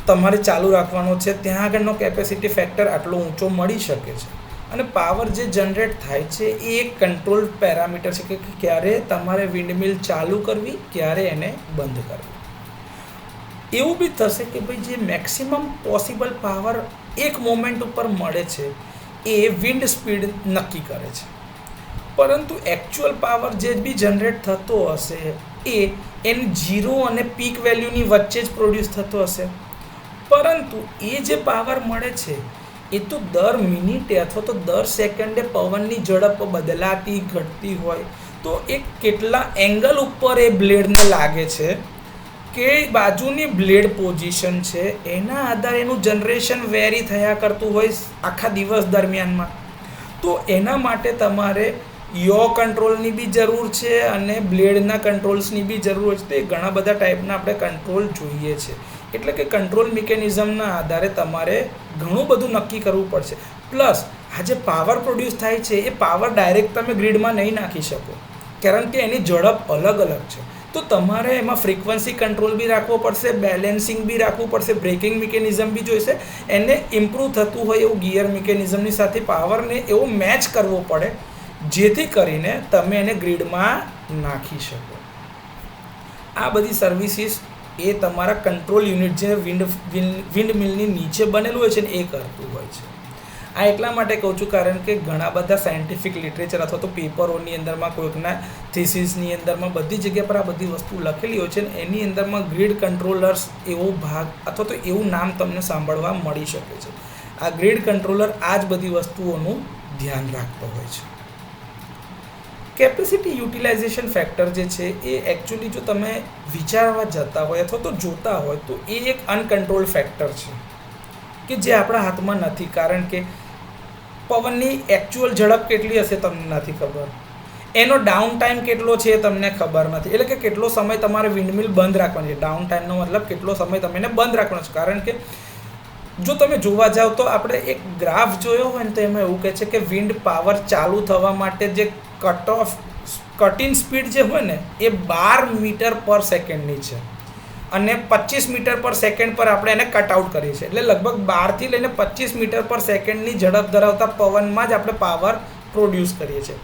તમારે ચાલુ રાખવાનો છે ત્યાં આગળનો કેપેસિટી ફેક્ટર આટલો ઊંચો મળી શકે છે. અને પાવર જે જનરેટ થાય છે એ એક કંટ્રોલ પેરામીટર છે કે ક્યારે તમારે વિન્ડમિલ ચાલુ કરવી, ક્યારે એને બંધ કરવી. એવું બી થશે કે ભાઈ જે મેક્સિમમ પોસિબલ પાવર એક મોમેન્ટ ઉપર મળે છે એ વિન્ડ સ્પીડ નક્કી કરે છે, પરંતુ એકચ્યુઅલ પાવર જે બી જનરેટ થતો હશે એ એની 0 અને પીક વેલ્યુની વચ્ચે જ પ્રોડ્યુસ થતો હશે. પરંતુ એ જે પાવર મળે છે એ તો દર મિનિટે અથવા તો દર સેકન્ડે પવનની ઝડપ બદલાતી ઘટતી હોય, તો એ કેટલા એંગલ ઉપર એ બ્લેડને લાગે છે, કે બાજુની બ્લેડ પોઝિશન છે એના આધારે એનું જનરેશન વેરી થયા કરતું હોય આખા દિવસ દરમિયાનમાં. તો એના માટે તમારે યો કંટ્રોલની બી જરૂર છે અને બ્લેડના કંટ્રોલ્સની બી જરૂર છે. તો એ ઘણા બધા ટાઈપના આપણે કંટ્રોલ જોઈએ છે. એટલે કે કંટ્રોલ મિકેનિઝમના આધારે તમારે ઘણું બધું નક્કી કરવું પડશે. પ્લસ આ જે પાવર પ્રોડ્યુસ થાય છે એ પાવર ડાયરેક્ટ તમે ગ્રીડમાં નહીં નાખી શકો, કારણ કે એની ઝડપ અલગ અલગ છે. તો તમારે એમાં ફ્રીક્વન્સી કંટ્રોલ બી રાખવો પડશે, બેલેન્સિંગ બી રાખવું પડશે, બ્રેકિંગ મિકેનિઝમ બી જોઈશે, એને ઇમ્પ્રૂવ થતું હોય એવું ગિયર મિકેનિઝમની સાથે પાવરને એવો મેચ કરવો પડે જેથી કરીને તમે એને ગ્રીડમાં નાખી શકો. આ બધી સર્વિસીસ એ તમારા કંટ્રોલ યુનિટ જે વિન્ડ મિલની નીચે બનેલું હોય છે ને એ કરતું હોય છે. આ એટલા માટે કહું છું કારણ કે ઘણા બધા સાયન્ટિફિક લિટરેચર અથવા તો પેપરોની અંદરમાં કોઈકના થીસીસની અંદરમાં બધી જગ્યા પર આ બધી વસ્તુ લખેલી હોય છે ને એની અંદરમાં ગ્રીડ કંટ્રોલર્સ એવો ભાગ અથવા તો એવું નામ તમને સાંભળવા મળી શકે છે. આ ગ્રીડ કંટ્રોલર આ જ બધી વસ્તુઓનું ધ્યાન રાખતો હોય છે. કેપેસિટી યુટિલાઇઝેશન ફેક્ટર જે છે એ એકચ્યુઅલી જો તમે વિચારવા જતા હોય અથવા તો જોતા હોય તો એ એક અનકન્ટ્રોલ ફેક્ટર છે કે જે આપણા હાથમાં નથી, કારણ કે પવનની એકચ્યુઅલ ઝડપ કેટલી હશે તમને નથી ખબર, એનો ડાઉન ટાઈમ કેટલો છે એ તમને ખબર નથી. એટલે કે કેટલો સમય તમારે વિન્ડમિલ બંધ રાખવાની છે, ડાઉન ટાઈમનો મતલબ કેટલો સમય તમે એને બંધ રાખવાનો છે. કારણ કે જો તમે જોવા જાઓ તો આપણે એક ગ્રાફ જોયો હોય ને તો એમાં એવું કહે છે કે વિન્ડ પાવર ચાલુ થવા માટે જે કટ ઇન સ્પીડ જે હોય ને એ 12 મીટર પર સેકન્ડની છે અને 25 મીટર પર સેકન્ડ પર આપણે એને કટ આઉટ કરીએ છીએ. એટલે લગભગ 12થી લઈને 25 મીટર પર સેકન્ડની ઝડપ ધરાવતા પવનમાં જ આપણે પાવર પ્રોડ્યુસ કરીએ છીએ.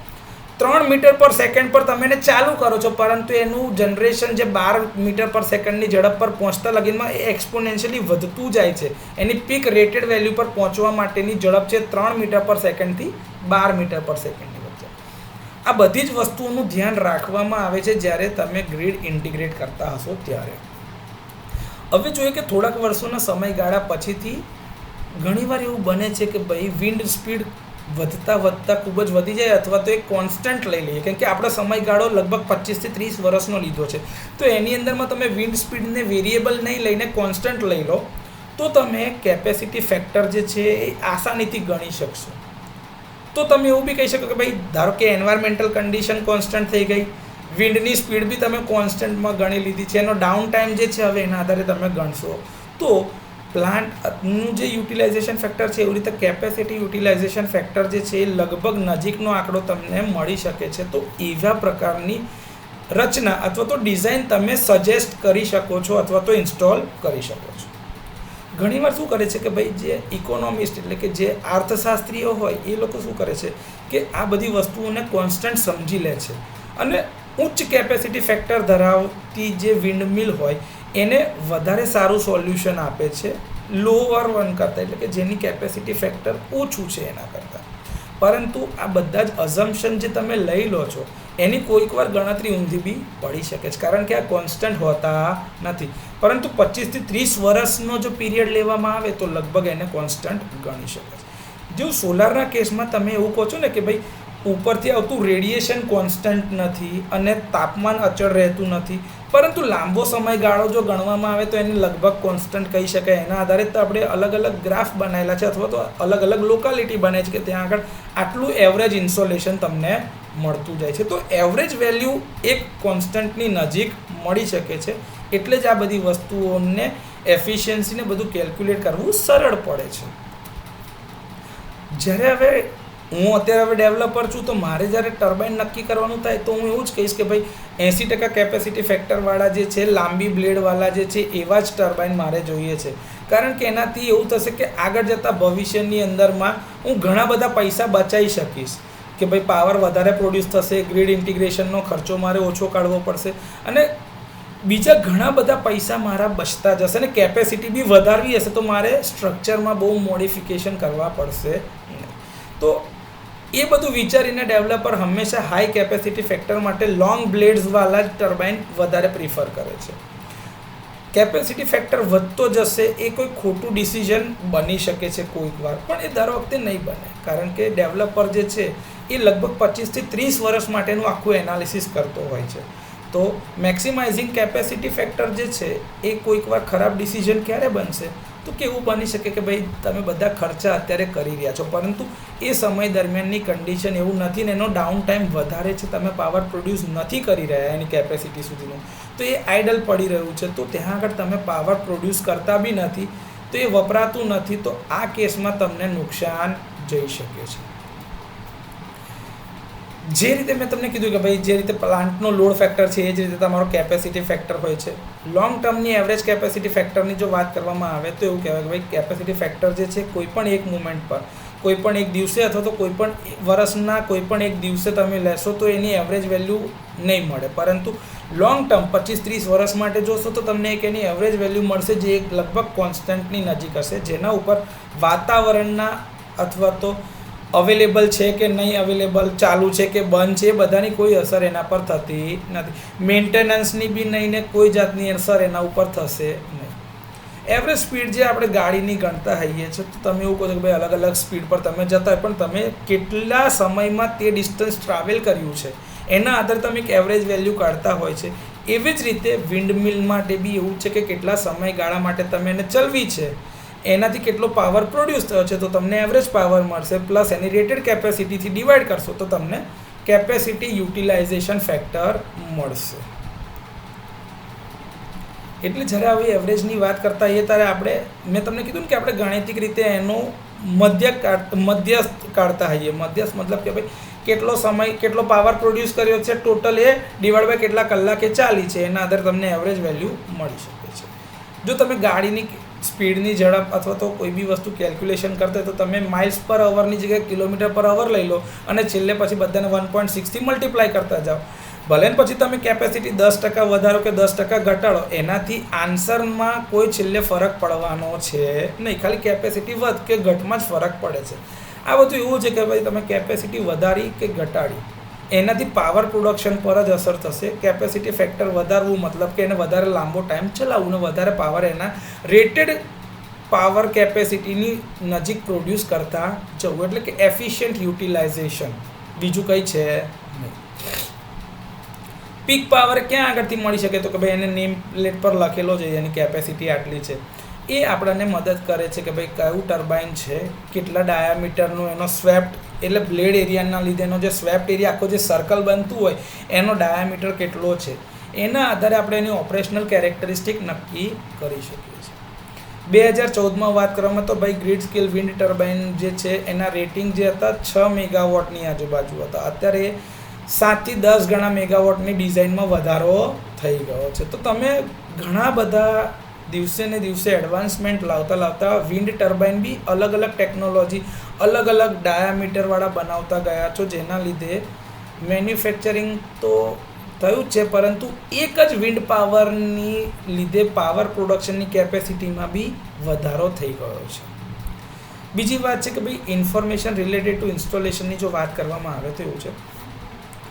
3 મીટર પર સેકન્ડ પર તમે એને ચાલુ કરો છો, પરંતુ એનું જનરેશન જે 12 મીટર પર સેકન્ડની ઝડપ પર પહોંચતા લગીનમાં એ એક્સપોનેન્શિયલી વધતું જાય છે. એની પીક રેટેડ વેલ્યુ પર પહોંચવા માટેની ઝડપ છે 3 મીટર પર સેકન્ડથી 12 મીટર પર સેકન્ડની વચ્ચે. આ બધી જ વસ્તુઓનું ધ્યાન રાખવામાં આવે છે જ્યારે તમે ગ્રીડ ઇન્ટિગ્રેટ કરતા હશો ત્યારે. હવે જોઈએ કે થોડાક વર્ષોના સમયગાળા પછીથી ઘણીવાર એવું બને છે કે ભાઈ વિન્ડ સ્પીડ વધતા ખૂબ જ વધી જાય અથવા તો એક કોન્સ્ટન્ટ લઈ લઈએ, કેમ કે આપણો સમયગાળો લગભગ 25 થી 30 વર્ષનો લીધો છે. તો એની અંદરમાં તમે વિન્ડ સ્પીડને વેરિયેબલ નહીં લઈને કોન્સ્ટન્ટ લઈ લો તો તમે કેપેસિટી ફેક્ટર જે છે એ આસાનીથી ગણી શકશો. તો તમે એવું બી કહી શકો કે ભાઈ ધારો કે એન્વાયરમેન્ટલ કન્ડિશન કોન્સ્ટન્ટ થઈ ગઈ, વિન્ડની સ્પીડ બી તમે કોન્સ્ટન્ટમાં ગણી લીધી છે, એનો ડાઉન ટાઈમ જે છે હવે એના આધારે તમે ગણશો તો પ્લાન્ટનું જે યુટિલાઇઝેશન ફેક્ટર છે, એવી રીતે કેપેસિટી યુટિલાઇઝેશન ફેક્ટર જે છે એ લગભગ નજીકનો આંકડો તમને મળી શકે છે. તો એવા પ્રકારની રચના અથવા તો ડિઝાઇન તમે સજેસ્ટ કરી શકો છો અથવા તો ઇન્સ્ટોલ કરી શકો છો. ઘણીવાર શું કરે છે કે ભાઈ જે ઇકોનોમિસ્ટ એટલે કે જે અર્થશાસ્ત્રીઓ હોય એ લોકો શું કરે છે કે આ બધી વસ્તુઓને કોન્સ્ટન્ટ સમજી લે છે અને ઉચ્ચ કેપેસિટી ફેક્ટર ધરાવતી જે વિન્ડમિલ હોય એને વધારે સારું સોલ્યુશન આપે છે લોઅર વન કરતાં, એટલે કે જેની કેપેસિટી ફેક્ટર ઓછું છે એના કરતાં. પરંતુ આ બધા જ અઝમ્પશન જે તમે લઈ લો છો એની કોઈક વાર ગણતરી ઊંધી બી પડી શકે છે, કારણ કે આ કોન્સ્ટન્ટ હોતા નથી. પરંતુ 25 થી 30 વર્ષનો જો પીરિયડ લેવામાં આવે તો લગભગ એને કોન્સ્ટન્ટ ગણી શકાય છે. જો સોલારના કેસમાં તમે એવું કહો છો ને કે ભાઈ ઉપરથી આવતું રેડિયેશન કોન્સ્ટન્ટ નથી અને તાપમાન અચળ રહેતું નથી, પરંતુ લાંબો સમયગાળો જો ગણવામાં આવે તો એને લગભગ કોન્સ્ટન્ટ કહી શકાય. એના આધારે તો આપણે અલગ અલગ ગ્રાફ બનાવેલા છે અથવા તો અલગ અલગ લોકાલિટી બને છે કે ત્યાં આગળ આટલું એવરેજ ઇન્સોલેશન તમને મળતું જાય છે. તો એવરેજ વેલ્યુ એક કોન્સ્ટન્ટની નજીક મળી શકે છે, એટલે જ આ બધી વસ્તુઓને એફિશિયન્સીને બધું કેલ્ક્યુલેટ કરવું સરળ પડે છે. જ્યારે હવે હું અત્યારે હવે ડેવલપર છું તો મારે જ્યારે ટર્બાઇન નક્કી કરવાનું થાય તો હું એવું જ કહીશ કે ભાઈ 80% કેપેસિટી ફેક્ટરવાળા જે છે લાંબી બ્લેડવાળા જે છે એવા જ ટર્બાઇન મારે જોઈએ છે, કારણ કે એનાથી એવું થશે કે આગળ જતાં ભવિષ્યની અંદરમાં હું ઘણા બધા પૈસા બચાવી શકીશ કે ભાઈ પાવર વધારે પ્રોડ્યુસ થશે, ગ્રીડ ઇન્ટિગ્રેશનનો ખર્ચો મારે ઓછો કાઢવો પડશે અને બીજા ઘણા બધા પૈસા મારા બચતા જશે અને કેપેસિટી બી વધારવી હશે તો મારે સ્ટ્રક્ચરમાં બહુ મોડિફિકેશન કરવા પડશે. તો એ બધું વિચારીને ડેવલપર હંમેશા હાઈ કેપેસિટી ફેક્ટર માટે લોંગ બ્લેડ્સવાળા જ ટર્બાઇન વધારે પ્રિફર કરે છે. કેપેસિટી ફેક્ટર વધતો જશે એ કોઈ ખોટું ડિસિઝન બની શકે છે કોઈક વાર, પણ એ દર વખતે નહીં બને, કારણ કે ડેવલપર જે છે એ લગભગ 25 થી 30 વર્ષ માટેનું આખું એનાલિસિસ કરતો હોય છે. તો મેક્સિમાઇઝિંગ કેપેસિટી ફેક્ટર જે છે એ કોઈક વાર ખરાબ ડિસિઝન ક્યારે બનશે તો કેવું બની શકે કે ભાઈ તમે બધા ખર્ચા અત્યારે કરી રહ્યા છો, પરંતુ એ સમય દરમિયાનની કન્ડિશન એવું નથી ને એનો ડાઉન ટાઈમ વધારે છે, તમે પાવર પ્રોડ્યુસ નથી કરી રહ્યા એની કેપેસિટી સુધીનું, તો એ આઇડલ પડી રહ્યું છે, તો ત્યાં આગળ તમે પાવર પ્રોડ્યુસ કરતા બી નથી, તો એ વપરાતું નથી, તો આ કેસમાં તમને નુકસાન જઈ શકે છે. જે રીતે મેં તમને કીધું કે ભાઈ જે રીતે પ્લાન્ટનો લોડ ફેક્ટર છે એ જ રીતે તમારો કેપેસિટી ફેક્ટર હોય છે. લોંગ ટર્મની એવરેજ કેપેસિટી ફેક્ટરની જો વાત કરવામાં આવે તો એવું કહેવાય કે ભાઈ કેપેસિટી ફેક્ટર જે છે કોઈ પણ એક મુમેન્ટ પર, કોઈ પણ એક દિવસે અથવા તો કોઈ પણ વર્ષના કોઈ પણ એક દિવસે તમે લેશો તો એની એવરેજ વેલ્યુ નહીં મળે, પરંતુ લોંગ ટર્મ 25-30 વર્ષ માટે જોશો તો તમને એક એની એવરેજ વેલ્યુ મળશે જે એક લગભગ કોન્સ્ટન્ટની નજીક હશે, જેના ઉપર વાતાવરણના અથવા તો અવેલેબલ છે કે નહીં અવેલેબલ, ચાલુ છે કે બંધ છે, એ બધાની કોઈ અસર એના પર થતી નથી. મેન્ટેનન્સની બી નહીં ને કોઈ જાતની અસર એના ઉપર થશે નહીં. એવરેજ સ્પીડ જે આપણે ગાડીની ગણતા હોઈએ છીએ તો તમે એવું કહો છો કે ભાઈ અલગ અલગ સ્પીડ પર તમે જતા હોય, પણ તમે કેટલા સમયમાં તે ડિસ્ટન્સ ટ્રાવેલ કર્યું છે એના આધારે તમે એક એવરેજ વેલ્યુ કાઢતા હોય છે. એવી જ રીતે વિન્ડમિલ માટે બી એવું છે કે કેટલા સમયગાળા માટે તમે એને ચલાવી છે, એનાથી કેટલો પાવર પ્રોડ્યુસ થયો છે તો તમને એવરેજ પાવર મળશે, પ્લસ એની રેટેડ કેપેસિટીથી ડિવાઈડ કરશો તો તમને કેપેસિટી યુટિલાઇઝેશન ફેક્ટર મળશે. એટલે જ્યારે આવી એવરેજની વાત કરતા હોઈએ ત્યારે આપણે મેં તમને કીધું ને કે આપણે ગાણિતિક રીતે એનો મધ્યસ્થ કાઢતા હોઈએ. મધ્યસ્થ મતલબ કે ભાઈ કેટલો સમય કેટલો પાવર પ્રોડ્યુસ કર્યો છે ટોટલ એ ડિવાઈડ બાય કેટલા કલાકે ચાલી છે, એના આધારે તમને એવરેજ વેલ્યુ મળી શકે છે. જો તમે ગાડીની સ્પીડની ઝડપ અથવા તો કોઈ બી વસ્તુ કેલ્ક્યુલેશન કરતા હોય તો તમે માઇલ્સ પર અવરની જગ્યાએ કિલોમીટર પર અવર લઈ લો અને છેલ્લે પછી બધાને 1.6થી મલ્ટીપ્લાય કરતા જાઓ. ભલે ને પછી તમે કેપેસિટી 10% વધારો કે 10% ઘટાડો, એનાથી આન્સરમાં કોઈ છેલ્લે ફરક પડવાનો છે નહીં, ખાલી કેપેસિટી વધ કે ઘટમાં જ ફરક પડે છે. આ બધું એવું છે કે ભાઈ તમે કેપેસિટી વધારી કે ઘટાડી એનાથી પાવર પ્રોડક્શન પર જ અસર થશે. કેપેસિટી ફેક્ટર વધારવું મતલબ કે એને વધારે લાંબો ટાઈમ ચલાવવું ને વધારે પાવર એના રેટેડ પાવર કેપેસિટીની નજીક પ્રોડ્યુસ કરતા જવું, એટલે કે એફિશિયન્ટ યુટિલાઇઝેશન, બીજું કંઈ છે નહીં. પીક પાવર ક્યાં આગળથી મળી શકે તો કે ભાઈ એને નેમ પ્લેટ પર લખેલો છે એની કેપેસિટી આટલી છે, એ આપણને મદદ કરે છે કે ભાઈ કયું ટર્બાઇન છે, કેટલા ડાયામીટરનું એનો સ્વેપ્ટ એટલે બ્લેડ એરિયાના લીધે એનો જે સ્વેપ્ટ એરિયા આખો જે સર્કલ બનતું હોય એનો ડાયામીટર કેટલો છે, એના આધારે આપણે એની ઓપરેશનલ કેરેક્ટરિસ્ટિક નક્કી કરી શકીએ છીએ. 2014માં વાત કરવામાં તો ભાઈ ગ્રીડ સ્કેલ વિન્ડ ટર્બાઇન જે છે એના રેટિંગ જે હતા 6 મેગાવોટની આજુબાજુ હતા. અત્યારે 7 થી 10 ગણા મેગાવોટની ડિઝાઇનમાં વધારો થઈ ગયો છે. તો તમે ઘણા બધા દિવસે ને દિવસે એડવાન્સમેન્ટ લાવતા વિન્ડ ટર્બાઇન બી અલગ અલગ ટેકનોલોજી અલગ અલગ ડાયામીટરવાળા બનાવતા ગયા છો, જેના લીધે મેન્યુફેક્ચરિંગ તો થયું જ છે, પરંતુ એક જ વિન્ડ પાવરની લીધે પાવર પ્રોડક્શનની કેપેસિટીમાં બી વધારો થઈ ગયો છે. બીજી વાત છે કે ભાઈ ઇન્ફોર્મેશન રિલેટેડ ટુ ઇન્સ્ટોલેશનની જો વાત કરવામાં આવે તો એવું છે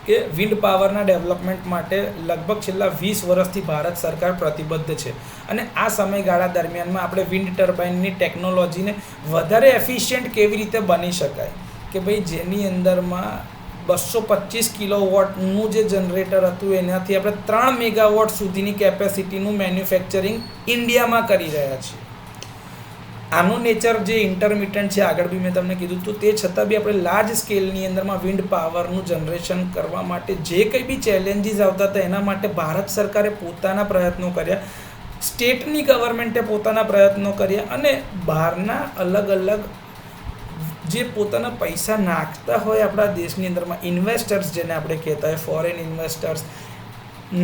કે વિન્ડ પાવરના ડેવલપમેન્ટ માટે લગભગ છેલ્લા 20 વર્ષથી ભારત સરકાર પ્રતિબદ્ધ છે, અને આ સમયગાળા દરમિયાનમાં આપણે વિન્ડ ટર્બાઇનની ટેકનોલોજીને વધારે એફિશિયન્ટ કેવી રીતે બની શકાય કે ભાઈ જેની અંદરમાં 225 કિલોવોટનું જે જનરેટર હતું એનાથી આપણે 3 મેગાવોટ સુધીની કેપેસિટીનું મેન્યુફેક્ચરિંગ ઇન્ડિયામાં કરી રહ્યા છીએ. આનું નેચર જે ઇન્ટરમિટન્ટ છે, આગળ બી મેં તમને કીધું હતું, તે છતાં બી આપણે લાર્જ સ્કેલની અંદરમાં વિન્ડ પાવરનું જનરેશન કરવા માટે જે કંઈ બી ચેલેન્જીસ આવતા હતા એના માટે ભારત સરકારે પોતાના પ્રયત્નો કર્યા, સ્ટેટની ગવર્મેન્ટે પોતાના પ્રયત્નો કર્યા, અને બહારના અલગ અલગ જે પોતાના પૈસા નાખતા હોય આપણા દેશની અંદરમાં ઇન્વેસ્ટર્સ, જેને આપણે કહેતા હોય ફોરેન ઇન્વેસ્ટર્સ,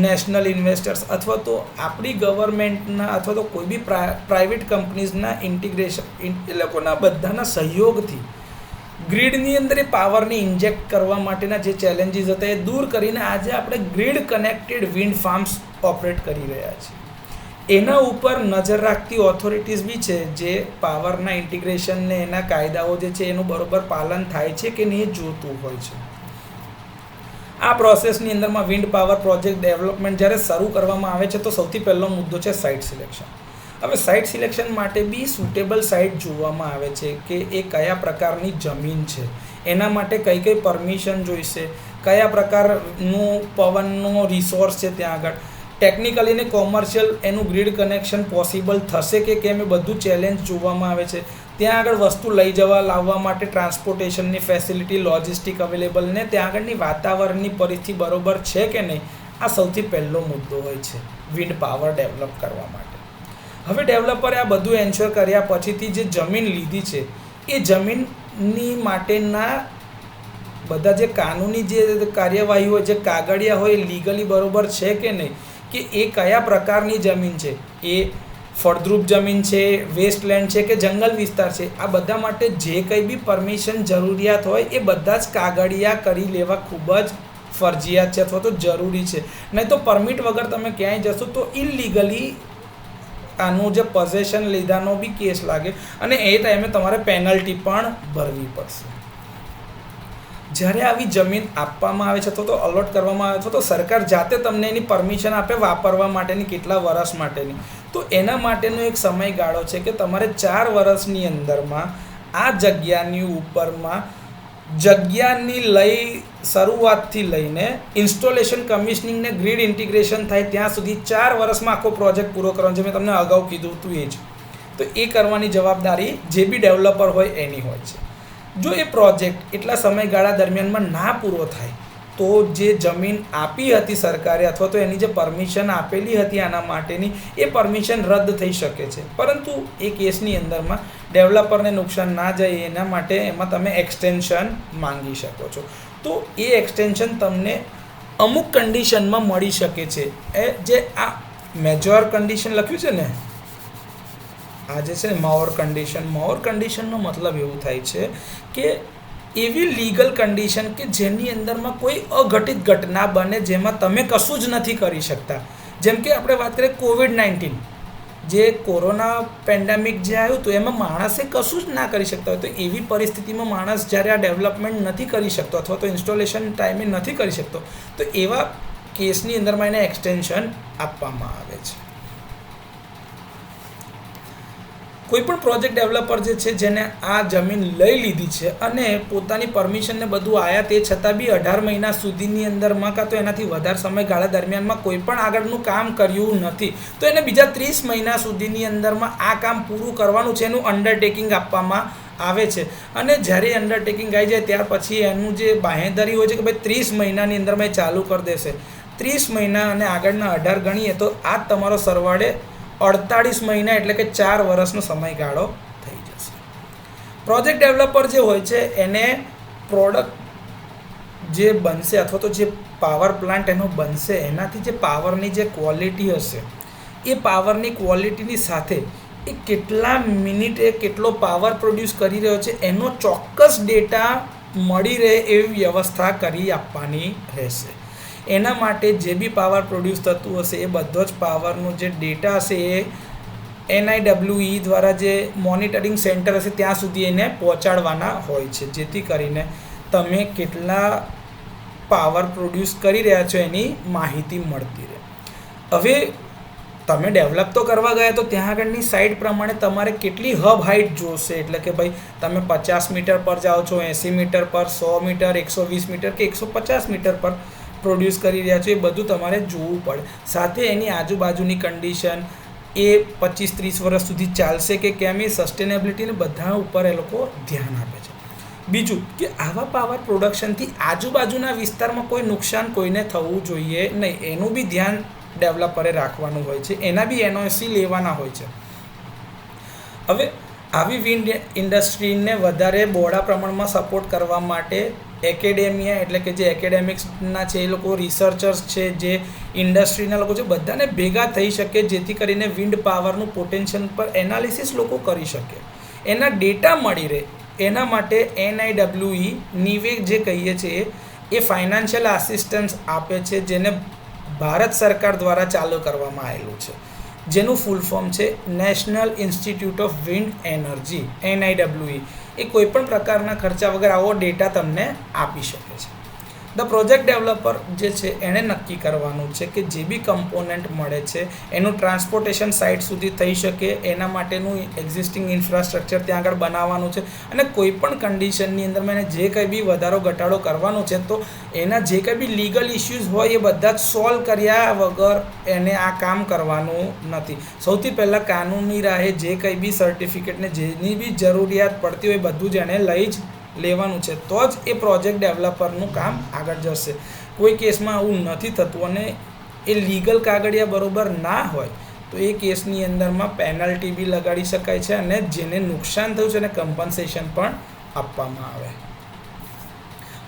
નેશનલ ઇન્વેસ્ટર્સ, અથવા તો આપણી ગવર્મેન્ટના અથવા તો કોઈ બી પ્રાઇવેટ કંપનીઝના ઇન્ટિગ્રેશન, એ લોકોના બધાના સહયોગથી ગ્રીડની અંદર એ પાવરને ઇન્જેક્ટ કરવા માટેના જે ચેલેન્જીસ હતા એ દૂર કરીને આજે આપણે grid connected wind farms operate કરી રહ્યા છીએ. એના ઉપર નજર રાખતી ઓથોરિટીઝ બી છે, જે પાવરના ઇન્ટિગ્રેશનને એના કાયદાઓ જે છે એનું બરોબર પાલન થાય છે કે નહીં જોતું હોય છે. આ પ્રોસેસની અંદરમાં વિન્ડ પાવર પ્રોજેક્ટ ડેવલપમેન્ટ જ્યારે શરૂ કરવામાં આવે છે તો સૌથી પહેલો મુદ્દો છે સાઇટ સિલેક્શન. હવે સાઇટ સિલેક્શન માટે બી સુટેબલ સાઇટ જોવામાં આવે છે કે એ કયા પ્રકારની જમીન છે, એના માટે કઈ કઈ પરમિશન જોઈશે, કયા પ્રકારનું પવનનો રિસોર્સ છે, ત્યાં આગળ ટેકનિકલી ને કોમર્શિયલ એનું ગ્રીડ કનેક્શન પોસિબલ થશે કે કેમ, એ બધું ચેલેન્જ જોવામાં આવે છે. ત્યાં આગળ વસ્તુ લઈ જવા લાવવા માટે ટ્રાન્સપોર્ટેશનની ફેસિલિટી, લોજિસ્ટિક અવેલેબલ, ને ત્યાં આગળની વાતાવરણની પરિસ્થિતિ બરોબર છે કે નહીં, આ સૌથી પહેલો મુદ્દો હોય છે વિન્ડ પાવર ડેવલપ કરવા માટે. હવે ડેવલપરે આ બધું એન્શ્યોર કર્યા પછીથી જે જમીન લીધી છે એ જમીનની માટેના બધા જે કાનૂની જે કાર્યવાહી હોય, જે કાગળિયા હોય, એ લીગલી બરોબર છે કે નહીં, કે એ કયા પ્રકારની જમીન છે, એ ફળદ્રુપ જમીન છે, વેસ્ટલેન્ડ છે કે જંગલ વિસ્તાર છે, આ બધા માટે જે કંઈ બી પરમિશન જરૂરિયાત હોય એ બધા જ કાગળિયા કરી લેવા ખૂબ જ ફરજિયાત છે અથવા તો જરૂરી છે. નહીં તો પરમિટ વગર તમે ક્યાંય જશો તો ઇલીગલી આનું જે પોઝેશન લીધાનો બી કેસ લાગે, અને એ ટાઈમે તમારે પેનલ્ટી પણ ભરવી પડશે. જ્યારે આવી જમીન આપવામાં આવે છે અથવા તો અલોટ કરવામાં આવે છે તો સરકાર જાતે તમને એની પરમિશન આપે વાપરવા માટેની, કેટલા વર્ષ માટેની, તો એના માટેનો એક સમયગાળો છે કે તમારે 4 વર્ષની અંદરમાં આ જગ્યાની ઉપરમાં જગ્યાની શરૂઆતથી લઈને ઇન્સ્ટોલેશન, કમિશનિંગ ને ગ્રીડ ઇન્ટિગ્રેશન થાય ત્યાં સુધી 4 વર્ષમાં આખો પ્રોજેક્ટ પૂરો કરવાનો છે. મેં તમને અગાઉ કીધું હતું એ જ. તો એ કરવાની જવાબદારી જે બી ડેવલપર હોય એની હોય છે. જો એ પ્રોજેક્ટ એટલા સમયગાળા દરમિયાનમાં ના પૂરો થાય તો જે જમીન આપી હતી સરકારે અથવા તો એની જે પરમિશન આપેલી હતી આના માટેની, એ પરમિશન રદ થઈ શકે છે. પરંતુ એ કેસની અંદરમાં ડેવલપરને નુકસાન ના જાય એના માટે એમાં તમે એક્સટેન્શન માંગી શકો છો. તો એ એક્સટેન્શન તમને અમુક કન્ડિશનમાં મળી શકે છે. એ જે આ મેજોર કન્ડિશન લખ્યું છે ને, આ જે છે ને મોર કન્ડિશનનો મતલબ એવું થાય છે કે એવી લીગલ કન્ડિશન કે જેની અંદરમાં કોઈ અઘટિત ઘટના બને જેમાં તમે કશું જ નથી કરી શકતા. જેમ કે આપણે વાત કરીએ COVID-19, જે કોરોના પેન્ડેમિક જે આવ્યું હતું એમાં માણસે કશું જ ના કરી શકતા હોય, તો એવી પરિસ્થિતિમાં માણસ જ્યારે આ ડેવલપમેન્ટ નથી કરી શકતો અથવા તો ઇન્સ્ટોલેશન ટાઈમે નથી કરી શકતો, તો એવા કેસની અંદરમાં એને એક્સટેન્શન આપવામાં આવે છે. કોઈપણ પ્રોજેક્ટ ડેવલપર જે છે જેને આ જમીન લઈ લીધી છે અને પોતાની પરમિશનને બધું આવ્યા તે છતાં બી 18 મહિના સુધીની અંદરમાં કાં તો એનાથી વધારે સમયગાળા દરમિયાનમાં કોઈ પણ આગળનું કામ કર્યું નથી, તો એને બીજા 30 મહિના સુધીની અંદરમાં આ કામ પૂરું કરવાનું છે એનું અંડરટેકિંગ આપવામાં આવે છે. અને જ્યારે અંડરટેકિંગ આવી જાય ત્યાર પછી એનું જે બાંહેધરી હોય છે કે ભાઈ 30 મહિનાની અંદરમાં એ ચાલુ કરી દેશે. 30 મહિના અને આગળના 18 ગણીએ તો આ તમારો સરવાળે 48 મહિના એટલે કે 4 વર્ષનો સમયગાળો થઈ જશે. પ્રોજેક્ટ ડેવલપર જે હોય છે એને પ્રોડક્ટ જે બનશે અથવા તો જે પાવર પ્લાન્ટ એનો બનશે એનાથી જે પાવરની જે ક્વોલિટી હશે એ પાવરની ક્વોલિટીની સાથે એ કેટલા મિનિટે કેટલો પાવર પ્રોડ્યુસ કરી રહ્યો છે એનો ચોક્કસ ડેટા મળી રહે એવી વ્યવસ્થા કરી આપવાની રહેશે. એના માટે જે બી પાવર પ્રોડ્યુસ થતું હશે એ બધો જ પાવરનો જે ડેટા હશે એ NIWE દ્વારા જે મોનિટરિંગ સેન્ટર હશે ત્યાં સુધી એને પહોંચાડવાના હોય છે, જેથી કરીને તમે કેટલા પાવર પ્રોડ્યુસ કરી રહ્યા છો એની માહિતી મળતી રહે. હવે તમે ડેવલપ તો કરવા ગયા તો ત્યાં આગળની સાઇટ પ્રમાણે તમારે કેટલી હબ હાઇટ જોશે, એટલે કે ભાઈ તમે 50 મીટર પર જાઓ છો, 80 મીટર પર, 100 મીટર, 120 મીટર કે 150 મીટર પર પ્રોડ્યુસ કરી રહ્યા છો, એ બધું તમારે જોવું પડે. સાથે એની આજુબાજુની કન્ડિશન એ 25-30 વર્ષ સુધી ચાલશે કે કેમ, એ સસ્ટેનેબિલિટીને બધા ઉપર એ લોકો ધ્યાન આપે છે. બીજું કે આવા પાવર પ્રોડક્શનથી આજુબાજુના વિસ્તારમાં કોઈ નુકસાન કોઈને થવું જોઈએ નહીં, એનું બી ધ્યાન ડેવલપરે રાખવાનું હોય છે, એના બી NOC લેવાના હોય છે. હવે આવી વિન્ડ ઇન્ડસ્ટ્રીને વધારે બહોળા પ્રમાણમાં સપોર્ટ કરવા માટે એકેડેમિયા એટલે કે જે એકેડેમિક્સના છે એ લોકો, રિસર્ચર્સ છે, જે ઇન્ડસ્ટ્રીના લોકો છે, બધાને ભેગા થઈ શકે જેથી કરીને વિન્ડ પાવરનું પોટેન્શિયલ પર એનાલિસિસ લોકો કરી શકે, એના ડેટા મળી રહે. એના માટે NIWE નિવેક જે કહીએ છીએ એ ફાઇનાન્શિયલ આસિસ્ટન્સ આપે છે, જેને ભારત સરકાર દ્વારા ચાલુ કરવામાં આવેલું છે, જેનું ફૂલ ફોર્મ છે national institute of wind energy NIWE. એ કોઈપણ પ્રકારના ખર્ચા વગર આવો ડેટા તમને આપી શકે છે. ધ પ્રોજેક્ટ ડેવલપર જે છે એણે નક્કી કરવાનું છે કે જે બી કમ્પોનન્ટ મળે છે એનું ટ્રાન્સપોર્ટેશન સાઇટ સુધી થઈ શકે, એના માટેનું એક્ઝિસ્ટિંગ ઇન્ફ્રાસ્ટ્રક્ચર ત્યાં આગળ બનાવવાનું છે, અને કોઈ પણ કન્ડિશનની અંદરમાં એને જે કંઈ બી વધારો ઘટાડો કરવાનો છે તો એના જે કંઈ બી લીગલ ઇસ્યુઝ હોય એ બધા જ સોલ્વ કર્યા વગર એને આ કામ કરવાનું નથી. સૌથી પહેલાં કાનૂની રાહે જે કંઈ બી સર્ટિફિકેટને જેની બી જરૂરિયાત પડતી હોય બધું જ એને લઈ જ લેવાનું છે, તો જ એ પ્રોજેક્ટ ડેવલપરનું કામ આગળ જશે. કોઈ કેસમાં આવું નથી થતું અને એ લીગલ કાગળિયા બરોબર ના હોય તો એ કેસની અંદરમાં પેનલ્ટી બી લગાડી શકાય છે અને જેને નુકસાન થયું છે એને કમ્પન્સેશન પણ આપવામાં આવે.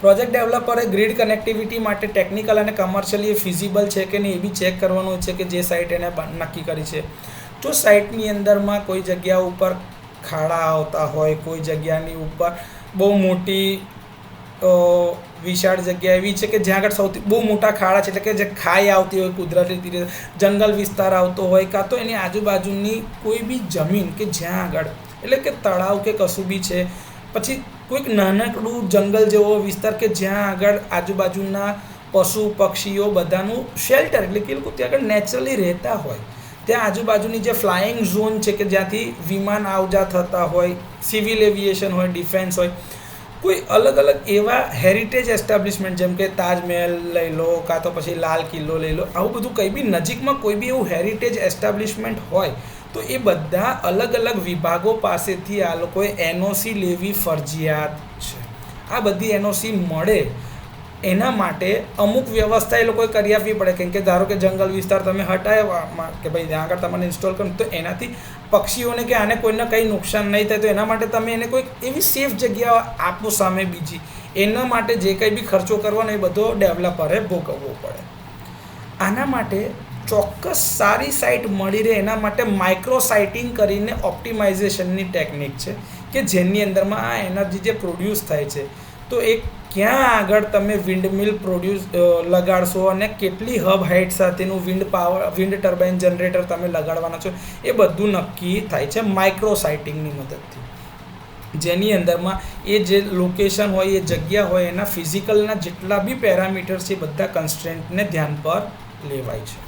પ્રોજેક્ટ ડેવલપરે ગ્રીડ કનેક્ટિવિટી માટે ટેકનિકલ અને કમર્શિયલી ફિઝિબલ છે કે નહીં એ બી ચેક કરવાનું છે કે જે સાઇટ એને નક્કી કરી છે. જો સાઇટની અંદરમાં કોઈ જગ્યા ઉપર ખાડા આવતા હોય, કોઈ જગ્યાની ઉપર બહુ મોટી વિશાળ જગ્યા એવી છે કે જ્યાં આગળ સૌથી બહુ મોટા ખાડા છે, એટલે કે જે ખાઈ આવતી હોય કુદરતી રીતે, જંગલ વિસ્તાર આવતો હોય, કાં તો એની આજુબાજુની કોઈ બી જમીન કે જ્યાં આગળ એટલે કે તળાવ કે કશું બી છે, પછી કોઈક નાનકડું જંગલ જેવો વિસ્તાર કે જ્યાં આગળ આજુબાજુના પશુ પક્ષીઓ બધાનું શેલ્ટર એટલે કે એ લોકો ત્યાં આગળ નેચરલી રહેતા હોય, ત્યાં આજુબાજુની જે ફ્લાઇંગ ઝોન છે કે જ્યાંથી વિમાન આવજા થતા હોય, સિવિલ એવિએશન હોય, ડિફેન્સ હોય, કોઈ અલગ અલગ એવા હેરિટેજ એસ્ટાબ્લિશમેન્ટ જેમ કે તાજમહેલ લઈ લો કાં તો પછી લાલ કિલ્લો લઈ લો, આવું બધું કંઈ બી નજીકમાં કોઈ બી એવું હેરિટેજ એસ્ટાબ્લિશમેન્ટ હોય તો એ બધા અલગ અલગ વિભાગો પાસેથી આ લોકોએ NOC લેવી ફરજિયાત છે. આ બધી NOC મળે એના માટે અમુક વ્યવસ્થા એ લોકોએ કરી આપવી પડે, કેમ કે ધારો કે જંગલ વિસ્તાર તમે હટાવ્યા કે ભાઈ ત્યાં આગળ તમારે ઇન્સ્ટોલ કરો તો એનાથી પક્ષીઓને કે આને કોઈને કંઈ નુકસાન નહીં થાય, તો એના માટે તમે એને કોઈક એવી સેફ જગ્યા આપો સામે બીજી, એના માટે જે કંઈ બી ખર્ચો કરવાનો એ બધો ડેવલપરે ભોગવવો પડે. આના માટે ચોક્કસ સારી સાઇટ મળી રહે એના માટે માઇક્રો સાઇટિંગ કરીને ઓપ્ટિમાઇઝેશનની ટેકનિક છે કે જેની અંદરમાં આ એનર્જી જે પ્રોડ્યુસ થાય છે તો એ ક્યાં આગળ તમે વિન્ડમિલ લગાડશો અને કેટલી હબ હાઇટ સાથેનું વિન્ડ ટર્બાઇન જનરેટર તમે લગાડવાના છો એ બધું નક્કી થાય છે માઇક્રો સાઇટિંગની મદદથી, જેની અંદરમાં એ જે લોકેશન હોય એ જગ્યા હોય એના ફિઝિકલના જેટલા બી પેરામીટર્સ છે બધા કન્સ્ટ્રેન્ટને ધ્યાન પર લેવાય છે.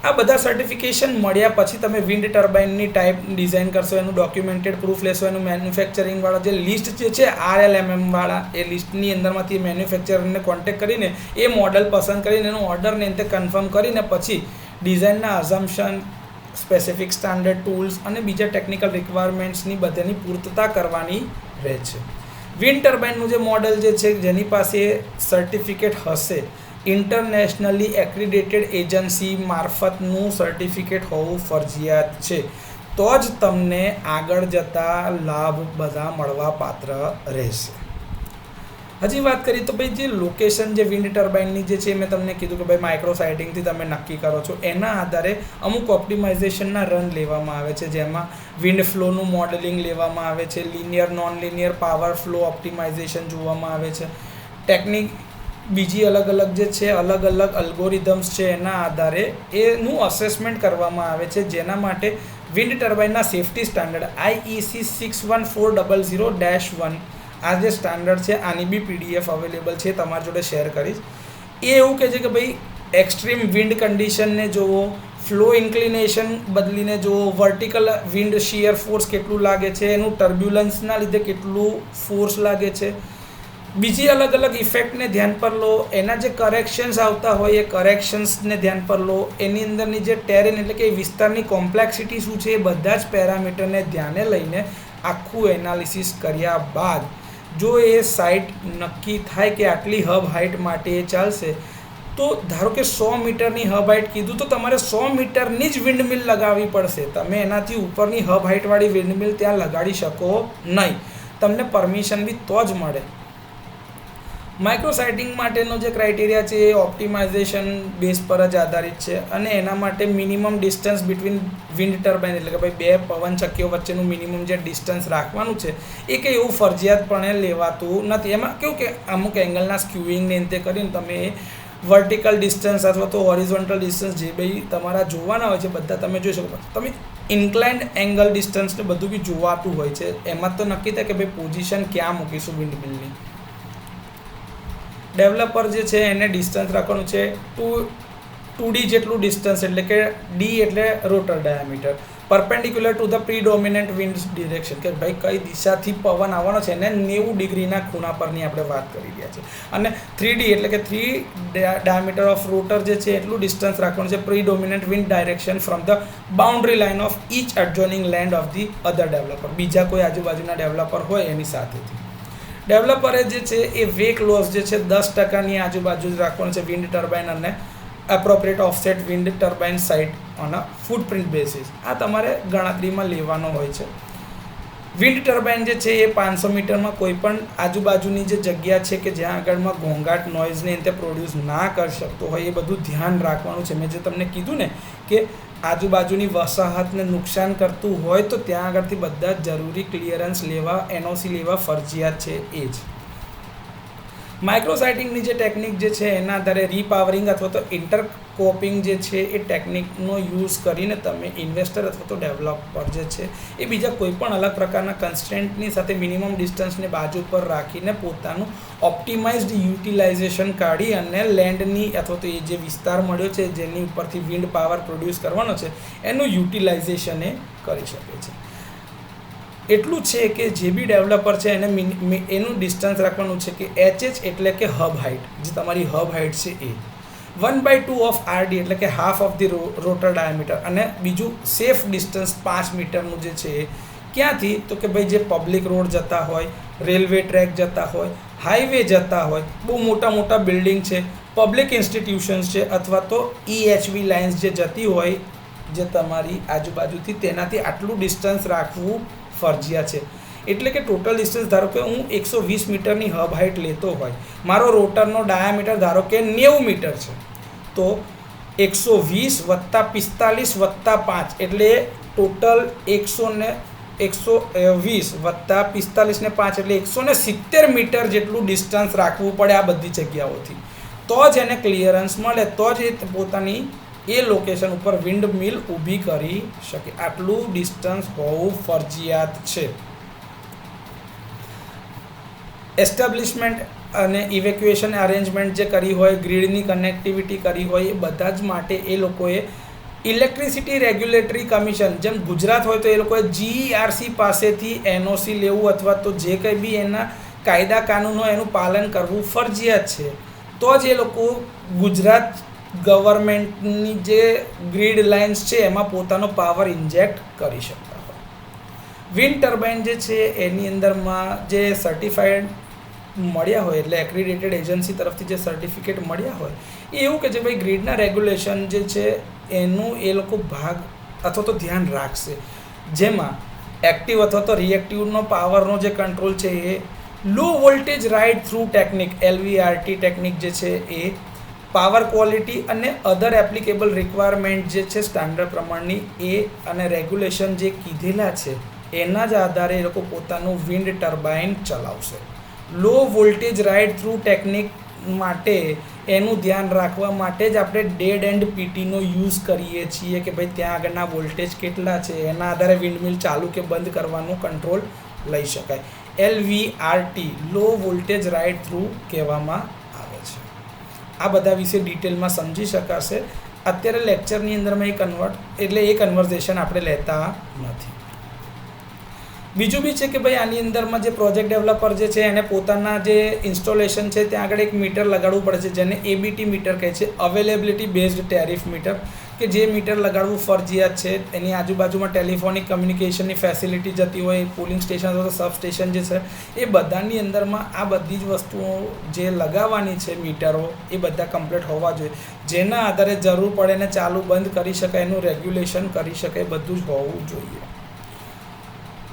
આ બધા સર્ટિફિકેશન મળ્યા પછી તમે વિન્ડ ટર્બાઇનની ટાઈપ ડિઝાઇન કરશો, એનું ડોક્યુમેન્ટેડ પ્રૂફ લેશો, એનું મેન્યુફેક્ચરિંગવાળા જે લિસ્ટ જે છે RLMM એ લિસ્ટની અંદરમાંથી મેન્યુફેક્ચરરને કોન્ટેક્ટ કરીને એ મોડલ પસંદ કરીને એનો ઓર્ડરને અંતે કન્ફર્મ કરીને પછી ડિઝાઇનના અઝમ્પશન, સ્પેસિફિક સ્ટાન્ડર્ડ ટૂલ્સ અને બીજા ટેકનિકલ રિક્વાયરમેન્ટ્સની બધાની પૂર્તતા કરવાની રહે છે. વિન્ડ ટર્બાઇનનું જે મોડલ જે છે જેની પાસે સર્ટિફિકેટ હશે ઇન્ટરનેશનલી એક્રિડેટેડ એજન્સી મારફતનું સર્ટિફિકેટ હોવું ફરજિયાત છે, તો જ તમને આગળ જતાં લાભ બધા મળવા પાત્ર રહેશે. હજી વાત કરીએ તો ભાઈ જે લોકેશન જે વિન્ડ ટર્બાઇનની જે છે મેં તમને કીધું કે ભાઈ માઇક્રો સાઇટિંગથી તમે નક્કી કરો છો, એના આધારે અમુક ઓપ્ટિમાઇઝેશનના રન લેવામાં આવે છે, જેમાં વિન્ડ ફ્લોનું મોડેલિંગ લેવામાં આવે છે, linear non linear power flow optimisation જોવામાં આવે છે, ટેકનિક બીજી અલગ અલગ જે છે અલગ અલગ અલ્ગોરિધમ્સ છે એના આધારે એનું અસેસમેન્ટ કરવામાં આવે છે, જેના માટે વિન્ડ ટર્બાઇનના સેફ્ટી સ્ટાન્ડર્ડ IEC 61400-1 આ જે સ્ટાન્ડર્ડ છે આની બી PDF અવેલેબલ છે, તમારી જોડે શેર કરીશ. એ એવું કહે છે કે ભાઈ એક્સ્ટ્રીમ વિન્ડ કન્ડિશનને જુઓ, ફ્લો ઇન્ક્લિનેશન બદલીને જુઓ, વર્ટિકલ વિન્ડ શિયર ફોર્સ કેટલું લાગે છે, એનું ટર્બ્યુલન્સના લીધે કેટલું ફોર્સ લાગે છે, બીજી અલગ અલગ ઇફેક્ટને ધ્યાન પર લો, એના જે કરેક્શન્સ આવતા હોય એ કરેક્શન્સને ધ્યાન પર લો, એની અંદરની જે ટેરેન એટલે કે વિસ્તારની કોમ્પ્લેક્સિટી શું છે એ બધા જ પેરામીટરને ધ્યાને લઈને આખું એનાલિસિસ કર્યા બાદ જો એ સાઇટ નક્કી થાય કે આટલી હબ હાઇટ માટે એ ચાલશે, તો ધારો કે 100 મીટરની હબ હાઇટ કીધું તો તમારે 100 મીટરની જ વિન્ડમિલ લગાવવી પડશે. તમે એનાથી ઉપરની હબ હાઇટવાળી વિન્ડમિલ ત્યાં લગાડી શકો નહીં, તમને પરમિશન બી તો જ મળે. માઇક્રો સાઇટિંગ માટેનો જે ક્રાઇટેરિયા છે એ ઓપ્ટિમાઇઝેશન બેઝ પર જ આધારિત છે, અને એના માટે minimum distance between wind turbine એટલે કે ભાઈ બે પવનચક્કીઓ વચ્ચેનું મિનિમમ જે ડિસ્ટન્સ રાખવાનું છે એ કંઈ એવું ફરજિયાતપણે લેવાતું નથી. એમાં કેવું કે અમુક એંગલના સ્ક્યુઇંગને અંતે કરીને તમે વર્ટિકલ ડિસ્ટન્સ અથવા તો હોરિઝોન્ટલ ડિસ્ટન્સ જે ભાઈ તમારા જોવાના હોય છે બધા તમે જોઈ શકો. તમે ઇન્ક્લાઇન્ડ એંગલ ડિસ્ટન્સને બધું બી જોવાતું હોય છે, એમાં તો નક્કી થાય કે ભાઈ પોઝિશન ક્યાં મૂકીશું વિન્ડમિલની. ડેવલપર જે છે એને ડિસ્ટન્સ રાખવાનું છે 2D જેટલું ડિસ્ટન્સ, એટલે કે D એટલે rotor diameter, perpendicular to the predominant wind direction, કે ભાઈ કઈ દિશાથી પવન આવવાનો છે એને 90 ડિગ્રીના ખૂણા પરની આપણે વાત કરી રહ્યા છે. અને 3D એટલે કે 3 ડાયામીટર ઓફ રોટર જે છે એટલું ડિસ્ટન્સ રાખવાનું છે predominant wind direction from the boundary line of each adjoining land of the other developer, બીજા કોઈ આજુબાજુના ડેવલપર હોય એની સાથેથી. ડેવલપરે જે છે એ વેક લોસ જે છે 10%ની આજુબાજુ જ રાખવાનું છે વિન્ડ ટર્બાઇન અને appropriate offset wind turbine site on a footprint basis. આ તમારે ગણતરીમાં લેવાનો હોય છે. વિન્ડ ટર્બાઇન જે છે એ 500 મીટરમાં કોઈ પણ આજુબાજુની જે જગ્યા છે કે જ્યાં આગળમાં ઘોંઘાટ નોઇઝને અંતે પ્રોડ્યુસ ના કરી શકતો હોય એ બધું ધ્યાન રાખવાનું છે. મેં જે તમને કીધું ને કે આજુબાજુની વસાહતને નુકસાન કરતું હોય તો ત્યાં આગળથી બધા જ જરૂરી ક્લિયરન્સ લેવા, NOC લેવા ફરજિયાત છે એ જ. માઇક્રોસાઇટિંગની જે ટેકનિક જે છે એના આધારે રીપાવરિંગ અથવા તો ઇન્ટરકોપિંગ જે છે એ ટેકનિકનો યુઝ કરીને તમે ઇન્વેસ્ટર અથવા તો ડેવલપર જે છે એ બીજા કોઈ પણ અલગ પ્રકારના કન્સ્ટ્રેન્ટની સાથે મિનિમમ ડિસ્ટન્સને બાજુ પર રાખીને પોતાનું ઓપ્ટિમાઇઝડ યુટિલાઇઝેશન કાઢી અને લેન્ડની અથવા તો એ જે વિસ્તાર મળ્યો છે જેની ઉપરથી વિન્ડ પાવર પ્રોડ્યુસ કરવાનો છે એનું યુટિલાઇઝેશન એ કરી શકે છે. એટલું છે કે જે બી ડેવલપર છે એને એનું ડિસ્ટન્સ રાખવાનું છે કે HH એટલે કે હબ હાઇટ, જે તમારી હબ હાઇટ છે એ 1/2 ઓફ RD એટલે કે half of the rotor diameter, અને બીજું સેફ ડિસ્ટન્સ 5 મીટરનું જે છે એ ક્યાંથી તો કે ભાઈ જે પબ્લિક રોડ જતા હોય, રેલવે ટ્રેક જતા હોય, હાઈવે જતા હોય, બહુ મોટા મોટા બિલ્ડિંગ છે, પબ્લિક ઇન્સ્ટિટ્યુશન્સ છે, અથવા તો EHV લાઇન્સ જે જતી હોય જે તમારી આજુબાજુથી, તેનાથી આટલું ડિસ્ટન્સ રાખવું ફરજિયાત છે. એટલે કે ટોટલ ડિસ્ટન્સ ધારો કે હું 120 મીટરની હબ હાઇટ લેતો હોય, મારો રોટરનો ડાયામીટર ધારો કે 90 મીટર છે, તો 120 + 45 + 5 એટલે ટોટલ 120 + 45 ને 5 એટલે 170 મીટર જેટલું ડિસ્ટન્સ રાખવું પડે આ બધી જગ્યાઓથી, તો જ એને ક્લિયરન્સ મળે, તો જ એ પોતાની એ લોકેશન ઉપર વિન્ડ મિલ ઊભી કરી શકે. આટલું ડિસ્ટન્સ હોવું ફરજિયાત છે. એસ્ટાબ્લિશમેન્ટ અને ઇવેક્યુએશન અરેન્જમેન્ટ જે કરી હોય, ગ્રીડની કનેક્ટિવિટી કરી હોય, એ બધા જ માટે એ લોકોએ ઇલેક્ટ્રિસિટી રેગ્યુલેટરી કમિશન, જેમ ગુજરાત હોય તો એ લોકોએ GERC પાસેથી NOC લેવું અથવા તો જે કંઈ બી એના કાયદા કાનૂનો એનું પાલન કરવું ફરજિયાત છે, તો જ એ લોકો ગુજરાત ગવર્મેન્ટની જે ગ્રીડ લાઇન્સ છે એમાં પોતાનો પાવર ઇન્જેક્ટ કરી શકતા હોય. વિન્ડ ટર્બાઇન જે છે એની અંદરમાં જે સર્ટિફાઈડ મળ્યા હોય, એટલે એક્રેડિટેડ એજન્સી તરફથી જે સર્ટિફિકેટ મળ્યા હોય, એ એવું કે છે ભાઈ ગ્રીડના રેગ્યુલેશન જે છે એનું એ લોકો ભાગ અથવા તો ધ્યાન રાખશે, જેમાં એક્ટિવ અથવા તો રિએક્ટિવનો પાવરનો જે કંટ્રોલ છે એ low voltage ride through technique LVRT technique જે છે એ પાવર ક્વોલિટી અને અધર એપ્લિકેબલ રિક્વાયરમેન્ટ જે છે સ્ટાન્ડર્ડ પ્રમાણની એ અને રેગ્યુલેશન જે કીધેલા છે એના જ આધારે એ લોકો પોતાનું વિન્ડ ટર્બાઇન ચલાવશે. લો વોલ્ટેજ રાઇડ થ્રુ ટેકનિક માટે એનું ધ્યાન રાખવા માટે જ આપણે ડેડ એન્ડ પીટીનો યુઝ કરીએ છીએ કે ભાઈ ત્યાં આગળના વોલ્ટેજ કેટલા છે એના આધારે વિન્ડમિલ ચાલુ કે બંધ કરવાનો કંટ્રોલ લઈ શકાય. LVRT લો વોલ્ટેજ રાઇડ થ્રુ કહેવામાં આવે છે. આ બધા વિશે ડિટેલમાં સમજી શકાશે. અત્યારે લેક્ચરની અંદરમાં એ કન્વર્ઝેશન આપણે લેતા નથી. બીજું બી છે કે ભાઈ આની અંદરમાં જે પ્રોજેક્ટ ડેવલપર જે છે એને પોતાના જે ઇન્સ્ટોલેશન છે ત્યાં આગળ એક મીટર લગાડવું પડે છે, જેને ABT મીટર કહે છે, અવેલેબિલિટી બેઝડ ટેરિફ મીટર, કે જે મીટર લગાડવું ફરજિયાત છે. એની આજુબાજુમાં ટેલિફોનિક કમ્યુનિકેશનની ફેસિલિટી જતી હોય, પોલિંગ સ્ટેશન અથવા તો સબ સ્ટેશન જે છે એ બધાની અંદરમાં આ બધી જ વસ્તુઓ જે લગાવવાની છે મીટરો એ બધા કમ્પ્લીટ હોવા જોઈએ, જેના આધારે જરૂર પડે ને ચાલુ બંધ કરી શકાય, એનું રેગ્યુલેશન કરી શકાય, બધું જ હોવું જોઈએ.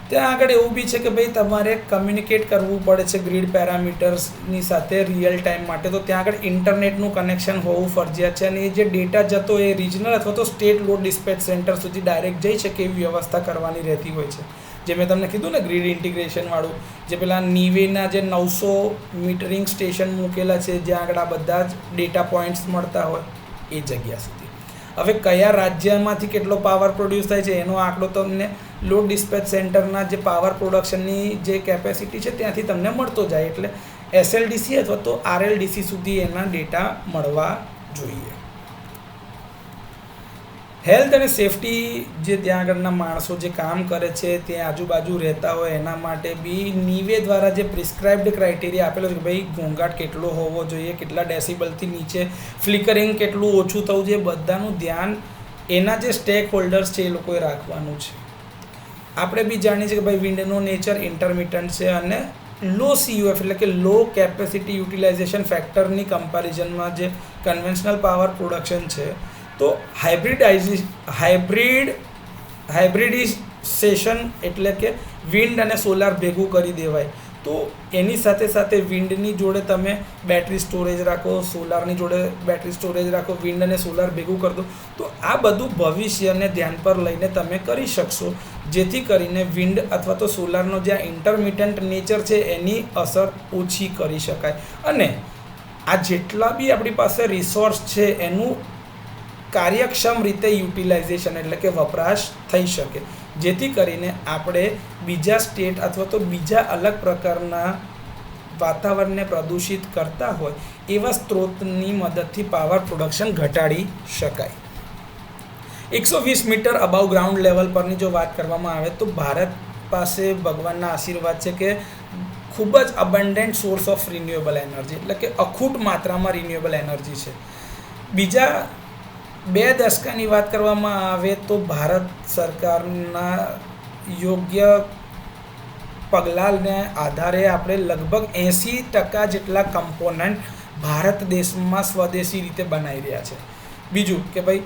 ત્યાં આગળ એવું બી છે કે ભાઈ તમારે કમ્યુનિકેટ કરવું પડે છે ગ્રીડ પેરામીટર્સની સાથે રિયલ ટાઈમ માટે, તો ત્યાં આગળ ઇન્ટરનેટનું કનેક્શન હોવું ફરજિયાત છે અને એ જે ડેટા જતો એ રિજનલ અથવા તો સ્ટેટ લોડ ડિસ્પેચ સેન્ટર સુધી ડાયરેક્ટ જઈ શકે એવી વ્યવસ્થા કરવાની રહેતી હોય છે. જે મેં તમને કીધું ને ગ્રીડ ઇન્ટિગ્રેશનવાળું, જે પેલા નીવેના જે 900 મીટરિંગ સ્ટેશન મૂકેલા છે જ્યાં આગળ આ બધા જ ડેટા પોઈન્ટ્સ મળતા હોય એ જગ્યા સુધી. હવે કયા રાજ્યમાંથી કેટલો પાવર પ્રોડ્યુસ થાય છે એનો આંકડો તમને લોડ ડિસ્પેચ સેન્ટરના જે પાવર પ્રોડક્શનની જે કેપેસિટી છે ત્યાંથી તમને મળતો જાય, એટલે SLDC અથવા તો RLDC સુધી એના ડેટા મળવા જોઈએ. હેલ્થ અને સેફટી જે ત્યાં આગળના માણસો જે કામ કરે છે તે આજુબાજુ રહેતા હોય એના માટે બી નીવે દ્વારા જે પ્રિસ્ક્રાઇબ્ડ ક્રાઇટેરિયા આપેલો છે કે ભાઈ ઘોંઘાટ કેટલો હોવો જોઈએ, કેટલા ડેસિબલથી નીચે, ફ્લિકરિંગ કેટલું ઓછું થવું જોઈએ, બધાનું ધ્યાન એના જે સ્ટેક હોલ્ડર્સ છે એ લોકોએ રાખવાનું છે. આપણે બી જાણીએ છીએ કે ભાઈ વિન્ડનો નેચર ઇન્ટરમિટન્ટ છે અને લો CUF એટલે કે લો કેપેસિટી યુટિલાઇઝેશન ફેક્ટરની કમ્પેરિઝનમાં જે કન્વેન્શનલ પાવર પ્રોડક્શન છે તો હાઇબ્રિડાઇઝેશન એટલે કે વિન્ડ અને સોલાર ભેગું કરી દેવાય, તો એની સાથે સાથે વિન્ડની જોડે તમે બેટરી સ્ટોરેજ રાખો, સોલારની જોડે બેટરી સ્ટોરેજ રાખો, વિન્ડ અને સોલાર ભેગું કરી દો, તો આ બધું ભવિષ્યને ધ્યાન પર લઈને તમે કરી શકશો, જેથી કરીને વિન્ડ અથવા તો સોલારનો જે ઇન્ટરમિટન્ટ નેચર છે એની અસર ઓછી કરી શકાય અને આ જેટલા બી આપણી પાસે રિસોર્સ છે એનું કાર્યક્ષમ રીતે યુટિલાઇઝેશન એટલે કે વપરાશ થઈ શકે, જેથી કરીને આપણે બીજા સ્ટેટ અથવા તો બીજા અલગ પ્રકારના વાતાવરણને પ્રદૂષિત કરતા હોય એવા સ્ત્રોતની મદદથી પાવર પ્રોડક્શન ઘટાડી શકાય. 120 મીટર અબાવ ગ્રાઉન્ડ લેવલ પરની જો વાત કરવામાં આવે તો ભારત પાસે ભગવાનના આશીર્વાદ છે કે ખૂબ જ અબન્ડન્ટ સોર્સ ઓફ રિન્યુએબલ એનર્જી એટલે કે અખૂટ માત્રામાં રિન્યુએબલ એનર્જી છે. બીજા 2 દશકાની વાત કરવામાં આવે તો ભારત સરકારના યોગ્ય પગલાંને આધારે આપણે લગભગ 80% જેટલા કમ્પોનન્ટ ભારત દેશમાં સ્વદેશી રીતે બનાવી રહ્યા છે. બીજું કે ભાઈ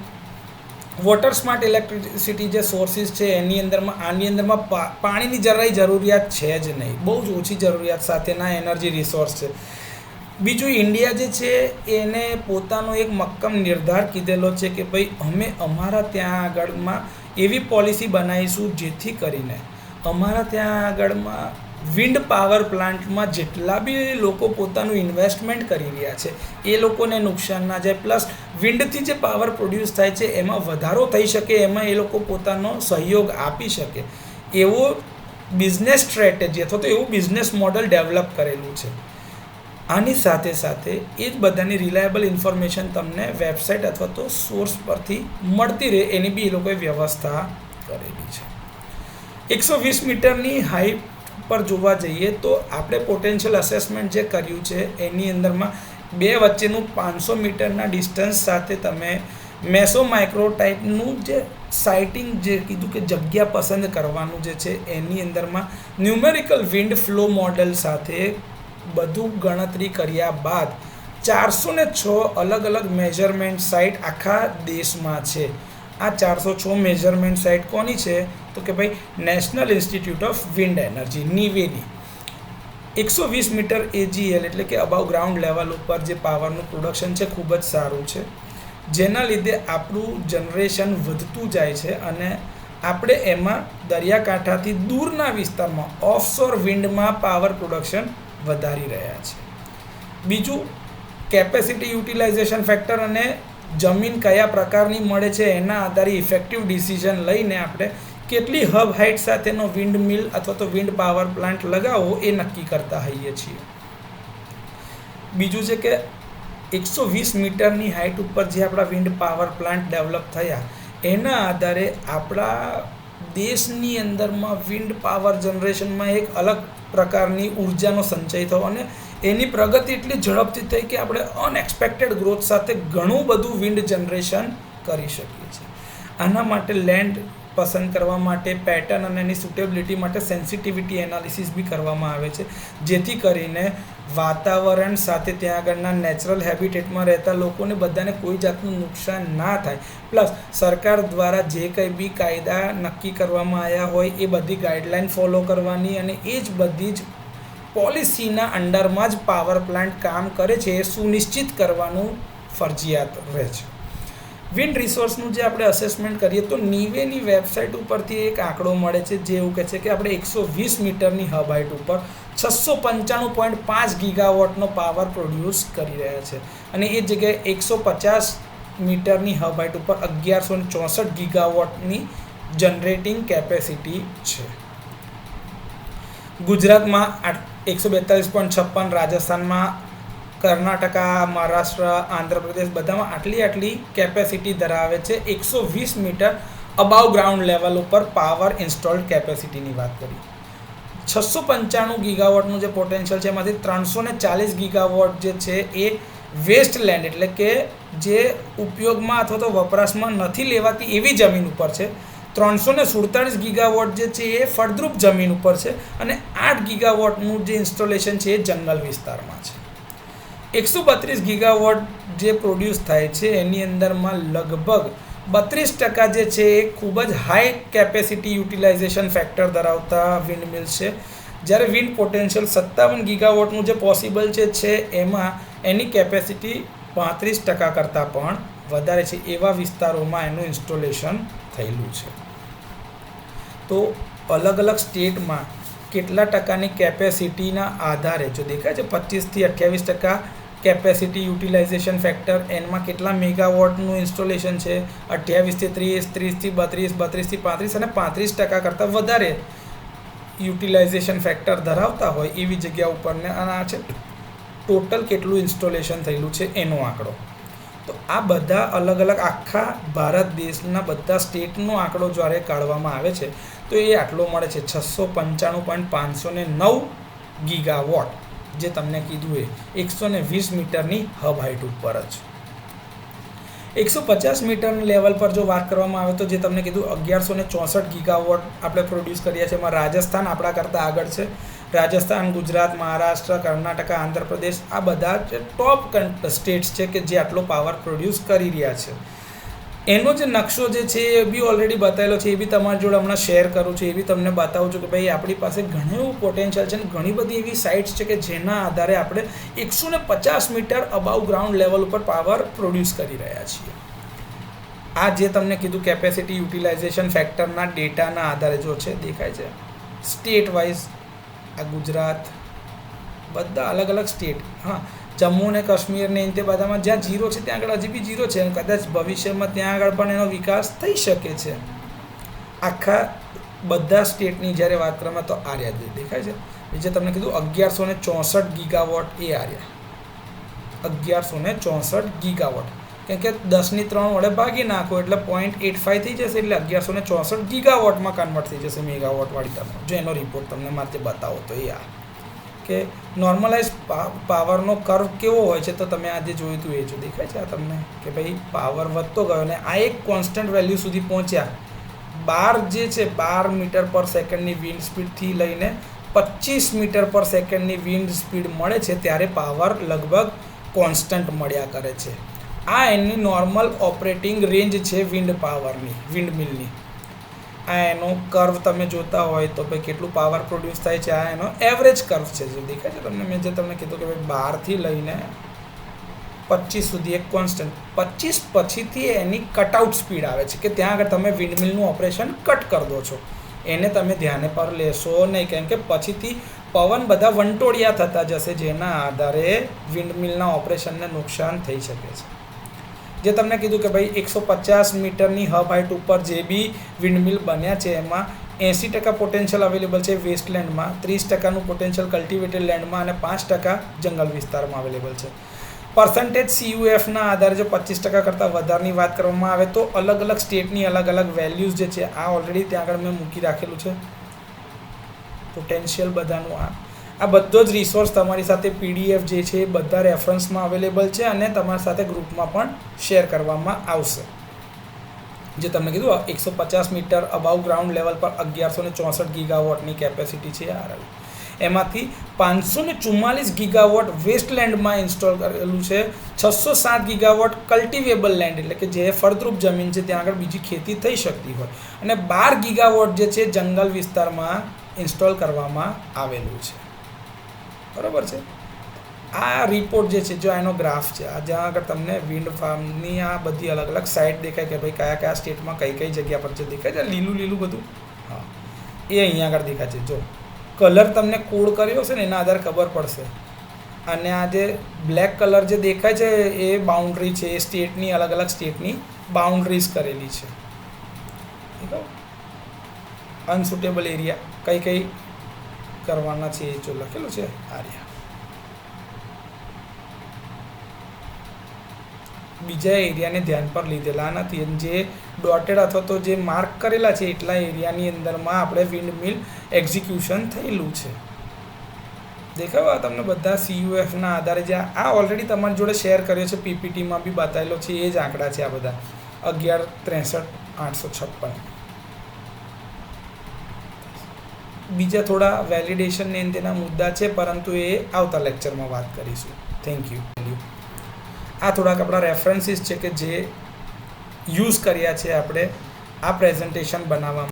વોટર સ્માર્ટ ઇલેક્ટ્રિસિટી જે સોર્સિસ છે એની અંદરમાં આની અંદરમાં પાણીની જરાય જરૂરિયાત છે જ નહીં, બહુ જ ઓછી જરૂરિયાત સાથેના એનર્જી રિસોર્સ છે. બીજું ઇન્ડિયા જે છે એને પોતાનો એક મક્કમ નિર્ધાર કીધેલો છે કે ભાઈ અમે અમારા ત્યાં આગળમાં એવી પોલિસી બનાવીશું જેથી કરીને અમારા ત્યાં આગળમાં વિન્ડ પાવર પ્લાન્ટમાં જેટલા બી લોકો પોતાનું ઇન્વેસ્ટમેન્ટ કરી રહ્યા છે એ લોકોને નુકસાન ના જાય, પ્લસ વિન્ડથી જે પાવર પ્રોડ્યુસ થાય છે એમાં વધારો થઈ શકે, એમાં એ લોકો પોતાનો સહયોગ આપી શકે એવો બિઝનેસ સ્ટ્રેટેજી અથવા તો એવું બિઝનેસ મોડલ ડેવલપ કરેલું છે. આની સાથે સાથે એ જ બધાની રિલાયબલ ઇન્ફોર્મેશન તમને વેબસાઇટ અથવા તો સોર્સ પરથી મળતી રહે એની બી એ લોકોએ વ્યવસ્થા કરેલી છે. 120 મીટરની હાઈટ પર જોવા જઈએ તો આપણે પોટેન્શિયલ અસેસમેન્ટ જે કર્યું છે એની અંદરમાં 2 વચ્ચેનું 500 મીટરના ડિસ્ટન્સ સાથે તમે મેસો માઇક્રો ટાઈપનું જે સાઇટિંગ જે કીધું કે જગ્યા પસંદ કરવાનું જે છે એની અંદરમાં ન્યુમેરિકલ વિન્ડ ફ્લો મોડલ સાથે બધું ગણતરી કર્યા બાદ 406 અલગ અલગ મેજરમેન્ટ સાઇટ આખા દેશમાં છે. આ 406 મેજરમેન્ટ સાઇટ કોની છે? તો કે ભાઈ national institute of wind energy, નીવેની. 120 મીટર AGL એટલે કે અબાવ ગ્રાઉન્ડ લેવલ ઉપર જે પાવરનું પ્રોડક્શન છે ખૂબ જ સારું છે, જેના લીધે આપણું જનરેશન વધતું જાય છે અને આપણે એમાં દરિયાકાંઠાથી દૂરના વિસ્તારમાં ઓફશોર વિન્ડમાં પાવર પ્રોડક્શન વધારી રહ્યા છે. બીજું, કેપેસિટી યુટિલાઇઝેશન ફેક્ટર અને જમીન કયા પ્રકારની મળે છે એના આધારે ઇફેક્ટિવ ડિસિઝન લઈને આપણે કેટલી હબ હાઇટ સાથેનો વિન્ડ મિલ અથવા તો વિન્ડ પાવર પ્લાન્ટ લગાવવો એ નક્કી કરતા હોઈએ છીએ. બીજું છે કે 120 મીટરની હાઇટ ઉપર જે આપણા વિન્ડ પાવર પ્લાન્ટ ડેવલપ થયા એના આધારે આપણા દેશની અંદરમાં વિન્ડ પાવર જનરેશનમાં એક અલગ પ્રકારની ઉર્જાનો સંચય થયો અને એની પ્રગતિ એટલી ઝડપથી થઈ કે આપણે અનએક્સપેક્ટેડ ગ્રોથ સાથે ઘણું બધું વિન્ડ જનરેશન કરી શકીએ છીએ. આના માટે લેન્ડ પસંદ કરવા માટે પેટર્ન અને એની સુટેબિલિટી માટે સેન્સિટિવિટી એનાલિસિસ બી કરવામાં આવે છે, જેથી કરીને વાતાવરણ સાથે ત્યાં આગળના નેચરલ હેબિટેટમાં રહેતા લોકોને બધાને કોઈ જાતનું નુકસાન ના થાય. પ્લસ સરકાર દ્વારા જે કંઈ બી કાયદા નક્કી કરવામાં આવ્યા હોય એ બધી ગાઈડલાઇન ફોલો કરવાની અને એ જ બધી જ પોલિસીના અંડરમાં જ પાવર પ્લાન્ટ કામ કરે છે એ સુનિશ્ચિત કરવાનું ફરજિયાત રહે છે. વિન્ડ રિસોર્સનું જે આપણે અસેસમેન્ટ કરીએ તો નીવેની વેબસાઇટ ઉપરથી એક આંકડો મળે છે જે એવું કહે છે કે આપણે 120 મીટરની હબ હાઇટ ઉપર 695.5 ગીગાવોટનો પાવર પ્રોડ્યુસ કરી રહ્યા છે અને એ જગ્યાએ 150 મીટરની હબ હાઇટ ઉપર 1164 ગીગાવોટની જનરેટિંગ કેપેસિટી છે. ગુજરાતમાં 142.56, રાજસ્થાનમાં, કર્ણાટકા, મહારાષ્ટ્ર, આંધ્રપ્રદેશ બધામાં આટલી કેપેસિટી ધરાવે છે. 120 મીટર અબાવ ગ્રાઉન્ડ લેવલ ઉપર પાવર ઇન્સ્ટોલ્ડ કેપેસિટીની વાત કરીએ. 695 ગીગાવોટનું જે પોટેન્શિયલ છે એમાંથી 340 ગીગાવોટ જે છે એ વેસ્ટ લેન્ડ એટલે કે જે ઉપયોગમાં અથવા તો વપરાશમાં નથી લેવાતી એવી જમીન ઉપર છે. 347 ગીગાવોટ જે છે એ ફળદ્રુપ જમીન ઉપર છે અને 8 ગીગાવોટનું જે ઇન્સ્ટોલેશન છે એ જંગલ વિસ્તારમાં છે. 132 ગીગાવોટ જે પ્રોડ્યુસ થાય છે એની અંદરમાં લગભગ 32% જે છે એ ખૂબ જ હાઈ કેપેસિટી યુટિલાઇઝેશન ફેક્ટર ધરાવતા વિન્ડ મિલ્સ છે, જ્યારે વિન્ડ પોટેન્શિયલ 57 ગીગાવોટનું જે પોસિબલ છે એમાં એની કેપેસિટી 35% કરતાં પણ વધારે છે. એવા વિસ્તારોમાં એનું ઇન્સ્ટોલેશન થયેલું છે. તો અલગ અલગ સ્ટેટમાં કેટલા ટકાની કેપેસિટીના આધારે જો દેખાય છે 25 થી 28% કેપેસિટી યુટિલાઇઝેશન ફેક્ટર, એમાં કેટલા મેગાવોટનું ઇન્સ્ટોલેશન છે, 28 થી 30, 30 થી 32, 32 થી 35 અને 35% કરતાં વધારે યુટિલાઇઝેશન ફેક્ટર ધરાવતા હોય એવી જગ્યા ઉપરને આ છે ટોટલ કેટલું ઇન્સ્ટોલેશન થયેલું છે એનો આંકડો. તો આ બધા અલગ અલગ આખા ભારત દેશના બધા સ્ટેટનો આંકડો જ્યારે કાઢવામાં આવે છે તો એ આટલો મળે છે 695.509 ગીગાવોટ, જે તમને કીધું એ 120 મીટરની હબ હાઇટ ઉપર જ. 150 મીટર લેવલ પર જો વાત કરવામાં આવે તો જે તમને કીધું 1164 ગીગાવોટ આપણે પ્રોડ્યુસ કર્યા છે. એમાં રાજસ્થાન આપણા કરતાં આગળ છે. રાજસ્થાન, ગુજરાત, મહારાષ્ટ્ર, કર્ણાટકા, આંધ્રપ્રદેશ આ બધા ટોપ સ્ટેટ્સ છે કે જે આટલો પાવર પ્રોડ્યુસ કરી રહ્યા છે. એનો જે નકશો જે છે એ બી ઓલરેડી બતાવેલો છે, એ બી તમારી જોડે હમણાં શેર કરું છું. એ બી તમને બતાવું છું કે ભાઈ આપણી પાસે ઘણું એવું પોટેન્શિયલ છે અને ઘણી બધી એવી સાઇટ્સ છે કે જેના આધારે આપણે 150 મીટર અબાવ ગ્રાઉન્ડ લેવલ ઉપર પાવર પ્રોડ્યુસ કરી રહ્યા છીએ. આ જે તમને કીધું કેપેસિટી યુટિલાઇઝેશન ફેક્ટરના ડેટાના આધારે જો છે દેખાય છે સ્ટેટ વાઇઝ, આ ગુજરાત, બધા અલગ અલગ સ્ટેટ. હા, જમ્મુ અને કાશ્મીર ને તે બધામાં જ્યાં ઝીરો છે ત્યાં આગળ હજી બી ઝીરો છે અને કદાચ ભવિષ્યમાં ત્યાં આગળ પણ એનો વિકાસ થઈ શકે છે. આખા બધા સ્ટેટની જ્યારે વાત કરવામાં તો આર્યા દેખાય છે. જે તમને કીધું 1164 ગીગાવોટ એ આર્યા 1164 ગીગાવોટ, કેમ કે 10 ની 3 વડે ભાગી નાખો એટલે 0.85 થઈ જશે એટલે 1164 ગીગાવોટમાં કન્વર્ટ થઈ જશે મેગાવોટ વાળી ટર્મ. જો એનો રિપોર્ટ તમને મારે બતાવો તો એ આ કે નોર્મલાઇઝ પાવરનો કર્વ કેવો હોય છે તો તમે આજે જોયું હતું એ જો દેખાય છે આ તમને કે ભાઈ પાવર વધતો ગયો અને આ એક કોન્સ્ટન્ટ વેલ્યુ સુધી પહોંચ્યા. 12 જે છે 12 મીટર પર સેકન્ડની વિન્ડ સ્પીડથી લઈને 25 મીટર પર સેકન્ડની વિન્ડ સ્પીડ મળે છે ત્યારે પાવર લગભગ કોન્સ્ટન્ટ મળ્યા કરે છે. આ એની નોર્મલ ઓપરેટિંગ રેન્જ છે વિન્ડ પાવરની, વિન્ડ મિલની. આ એનો કર્વ તમે જોતા હોય તો ભાઈ કેટલું પાવર પ્રોડ્યુસ થાય છે. આ એનો એવરેજ કર્વ છે જે દેખાય છે તમને. મેં જે તમને કીધું કે ભાઈ 12થી લઈને 25 સુધી એક કોન્સ્ટન્ટ. 25 પછીથી એની કટઆઉટ સ્પીડ આવે છે કે ત્યાં આગળ તમે વિન્ડમિલનું ઓપરેશન કટ કરી દો છો. એને તમે ધ્યાને પર લેશો નહીં, કેમ કે પછીથી પવન બધા વંટોળિયા થતા જશે, જેના આધારે વિન્ડમિલના ઓપરેશનને નુકસાન થઈ શકે છે. જે તમને કીધું કે ભાઈ 150 મીટરની હબ હાઇટ ઉપર જે બી વિન્ડમિલ બન્યા છે એમાં 80% પોટેન્શિયલ અવેલેબલ છે વેસ્ટલેન્ડમાં, 30%નું પોટેન્શિયલ કલ્ટિવેટેડ લેન્ડમાં અને 5% જંગલ વિસ્તારમાં અવેલેબલ છે. પર્સન્ટેજ CUFના આધારે જો 25% કરતાં વધારની વાત કરવામાં આવે તો અલગ અલગ સ્ટેટની અલગ અલગ વેલ્યુઝ જે છે આ ઓલરેડી ત્યાં આગળ મેં મૂકી રાખેલું છે. પોટેન્શિયલ બધાનું આ બધો જ રિસોર્સ તમારી સાથે PDF જે છે એ બધા રેફરન્સમાં અવેલેબલ છે અને તમારી સાથે ગ્રુપમાં પણ શેર કરવામાં આવશે. જે તમને કીધું 150 મીટર અબાઉ ગ્રાઉન્ડ લેવલ પર 1164 ગીગાવોટની કેપેસિટી છે RL. એમાંથી 544 ગીગાવોટ વેસ્ટલેન્ડમાં ઇન્સ્ટોલ કરેલું છે. 607 ગીગાવોટ કલ્ટિવેબલ લેન્ડ એટલે કે જે ફળદ્રુપ જમીન છે ત્યાં આગળ બીજી ખેતી થઈ શકતી હોય, અને 12 ગીગાવોટ જે છે જંગલ વિસ્તારમાં ઇન્સ્ટોલ કરવામાં આવેલું છે. બરાબર છે. આ રિપોર્ટ જે છે જો એનો ગ્રાફ છે, આ જ્યાં આગળ તમને વિન્ડ ફાર્મની આ બધી અલગ અલગ સાઇટ દેખાય કે ભાઈ કયા કયા સ્ટેટમાં કઈ કઈ જગ્યા પર છે દેખાય છે લીલું લીલું બધું. હા, એ અહીંયા આગળ દેખાય છે. જો કલર તમને કોડ કર્યો છે ને એના આધારે ખબર પડશે. અને આ જે બ્લેક કલર જે દેખાય છે એ બાઉન્ડ્રી છે, એ સ્ટેટની અલગ અલગ સ્ટેટની બાઉન્ડ્રીઝ કરેલી છે. અનસુટેબલ એરિયા કઈ કઈ કરવાના છે એ જો લખેલું છે આર્યા. બીજા એરિયાને ધ્યાન પર લીધેલા નથી. જે ડોટેડ અથવા તો જે માર્ક કરેલા છે એટલા એરિયાની અંદરમાં આપણે વિન્ડ મિલ એક્ઝિક્યુશન થયેલું છે. દેખાવા તમને બધા CUFના આધારે જે આ ઓલરેડી તમારી જોડે શેર કર્યો છે, PPTમાં બી બતાવેલો છે, એ જ આંકડા છે આ બધા 11,63,856. બીજા થોડા વેલિડેશન ને તેના મુદ્દા છે, પરંતુ એ આવતા લેક્ચરમાં વાત કરીશું. Thank you. આ થોડાક આપણા રેફરન્સીસ છે કે જે યુઝ કર્યા છે આપણે આ પ્રેઝન્ટેશન બનાવવામાં.